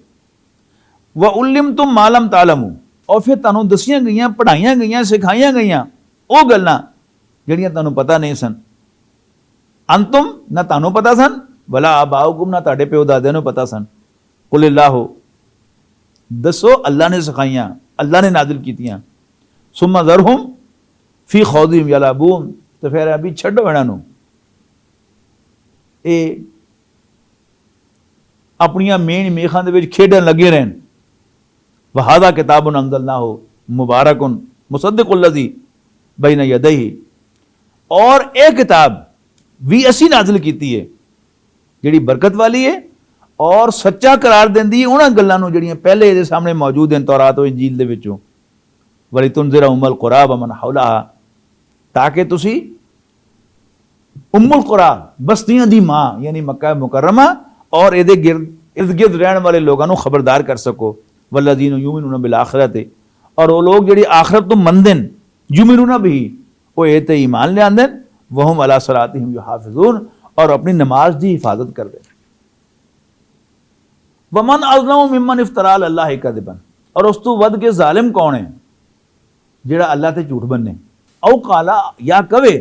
S2: व उल्लिमतुम मा लम तालमू, और फिर तुहानूं दसियां गईयां, पढ़ाइयां गईयां, सिखाइयां गईयां वो गल्लां जिहड़ियां तुहानूं पता नहीं सन। अंतुम, ना तुहानूं पता सन, वला आबाउकुम, ना तुहाडे प्यो दादियां नूं पता सन। कुलिल्लाहु, दसो अल्लाह ने सिखाइयां, अल्लाह ने नाजिल कीतियां। सुम्मा ज़रहुम फी खौदिहिम यलअबून, तो फिर अभी छड्डो इन्हां नूं, ये अपनियां मेन मेखां दे विच खेडण लगे रहन। वहादा किताबुन अंज़लनाहु मुबारकुन मुसद्दिकुल लज़ी बैन यदैहि, और यह किताब भी असी नाजिल कीती है जिहड़ी बरकत वाली है और सच्चा करार देंदी है उन्हां गल्लां नूं जिहड़ियां पहले इहदे सामने मौजूद हैं तौरात और इंजील दे विचों। वलितुनज़िरा उम्मल क़ुरा व मन हौलहा, ताकि तुसी उम्मुल क़ुरा बस्तियां दी मां यानी मक्का मुकर्रमा और इहदे इर्द गिर्द रहने वाले लोगों को खबरदार कर सको। वल्लज़ीना युमिनूना बिल आखिरति, और वो लोग जिहड़ी आखिरत तो मनदन, युमिनूना भी, वो ये ते ईमान लियादन, वहुम अला सलातिहिम युहाफ़िज़ून, और अपनी नमाज की हिफाजत कर दे। वमन अज़लमु मिम्मन इफ्तरा अलल्लाहि कज़िबन, और उस तो वध के जालिम कौन है जिहड़ा अल्लाह ते झूठ बन्ने। औ काला, या कवे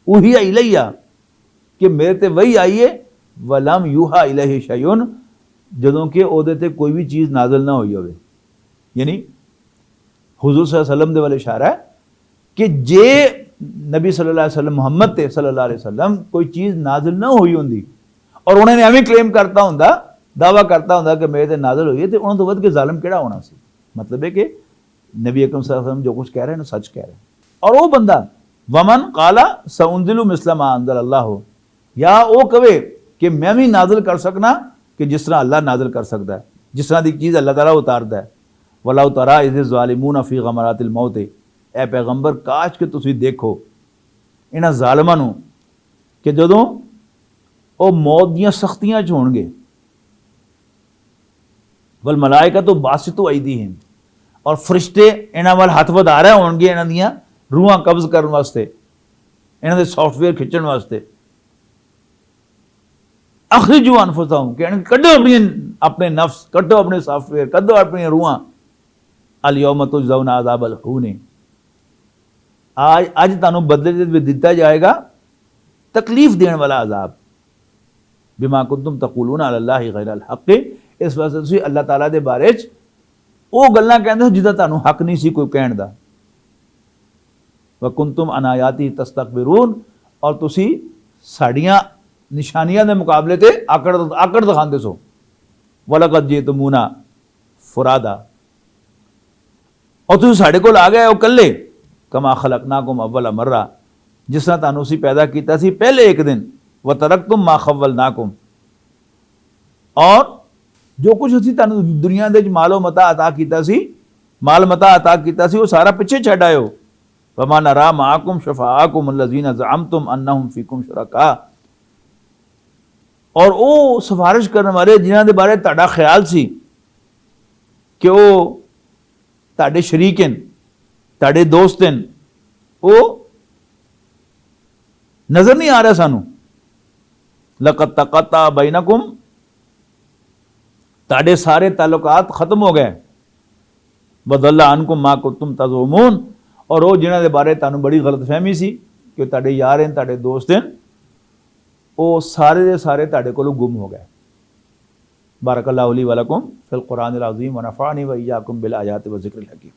S2: उहिया इलैया, कि मेरे ते वही आई है, वलम यूहा इलैहि शैउन, जदों कि ओदे ते कोई भी चीज़ नाज़िल ना हुई होवे। यानी हुज़ूर सल्लल्लाहु अलैहि वसल्लम दे वाले इशारा है कि जे नबी सल्लल्लाहु अलैहि वसल्लम मुहम्मद ते सल्लल्लाहु अलैहि वसल्लम कोई चीज़ नाज़िल ना हुई होंदी और उन्होंने एवं क्लेम करता होंदा, दावा करता होंदा कि मेरे ते नाज़िल हुई है, तो उन्होंने तो वध के जालिम केड़ा होना सी। मतलब है कि नबी अकरम सल्लल्लाहु अलैहि वसल्लम जो कुछ कह रहे हैं सच कह रहे हैं। और वो बंदा वमन काला सउंजिलु मिस्ला मा अंज़लल्लाहु, या वो कवे कि मैं भी नाजिल कर सकना कि जिस तरह अल्लाह नाजिल कर सकता है, जिस तरह की चीज़ अल्लाह ताला उतारता है। वलाउ तरा इज़ ज़ालिमून फ़ी गमरातिल मौत, ए पैगंबर काश के तुसीं देखो इन्हां ज़ालिमां नूं कि जदों वो मौत दीयां सख्तियां च होणगे। वल मलाइकतु बासितु अयदीहिम, और फरिश्ते इन्हां वल हथ वधा रहे होणगे इन्हां दीयां रूहां कब्ज़ करन वास्ते, इन्हां दे सॉफ्टवेयर खिंचण वास्ते। अखरिजू अनफुसहुम, कि कड्डो अपने नफ्स, कड्डो अपने सॉफ्टवेयर, कड्डो अपनी रूहां। अल यौम तुजज़ौना अज़ाबल खून, आज तुहानूं बदले में दिता जाएगा तकलीफ देने वाला अजाब। बिमा कुंतुम तक़ूलूना अलल्लाहि गैरल हक़, इस वास्ते तुसीं अल्लाह ताला दे बारे च वो गल्लां कहंदे हो जिहदा तुहानूं हक नहीं सी कोई कहण दा। व कुंतुम अन आयाती तस्तकबिरून, और तुसीं साड़ियां निशानियां दे मुकाबले ते आकड़ दिखांदे सो। वलक़द जितमूना फुरादा, और तुसीं साडे कोल आ गए हो कल्ले। कमा खलकनाकुम अव्वल मर्रा, जिस तरह तुहानूं असीं पैदा कीता सी पहले एक दिन। व तरकतुम मा खव्वलनाकुम, और जो कुछ असीं तुहानूं दुनिया दे मालो मता अता कीता सी, माल मता अता कीता सी, वो सारा पिछे छड्ड आयो। वमा नरा माकुम शफाअकुम अल्लज़ीना ज़अमतुम अन्नहुम फ़ीकुम शुरका, और वो सिफारिश करने वाले जिन्हां दे बारे तुहाडा ख्याल सी कि ਉਹ ਤੁਹਾਡੇ ਸ਼ਰੀਕ ਹਨ, ਤੁਹਾਡੇ ਦੋਸਤ ਹਨ, ਉਹ ਨਜ਼ਰ ਨਹੀਂ ਆ ਰਿਹਾ ਸਾਨੂੰ। ਲਕਦ ਤਕਤਾ ਬੈਨਕੁਮ, ਤੁਹਾਡੇ ਸਾਰੇ ਤਾਲੁਕਾਤ ਖਤਮ ਹੋ ਗਏ। ਬਦਲ ਅਨਕੁਮ ਮਾ ਕੁੰਤੁਮ ਤਜ਼ੂਮੂਨ, ਔਰ ਉਹ ਜਿਨ੍ਹਾਂ ਦੇ ਬਾਰੇ ਤੁਹਾਨੂੰ ਬੜੀ ਗਲਤਫਹਿਮੀ ਸੀ ਕਿ ਤੁਹਾਡੇ ਯਾਰ ਹਨ, ਤੁਹਾਡੇ ਦੋਸਤ ਹਨ, ਉਹ ਸਾਰੇ ਦੇ ਸਾਰੇ ਤੁਹਾਡੇ ਕੋਲੋਂ ਗੁੰਮ ਹੋ ਗਏ। बारकल्लाहु ली व लकुम फिल कुरानिल अज़ीम व नफ़अनी व इय्याकुम बिल आयाति व ज़िक्रिल हकीम।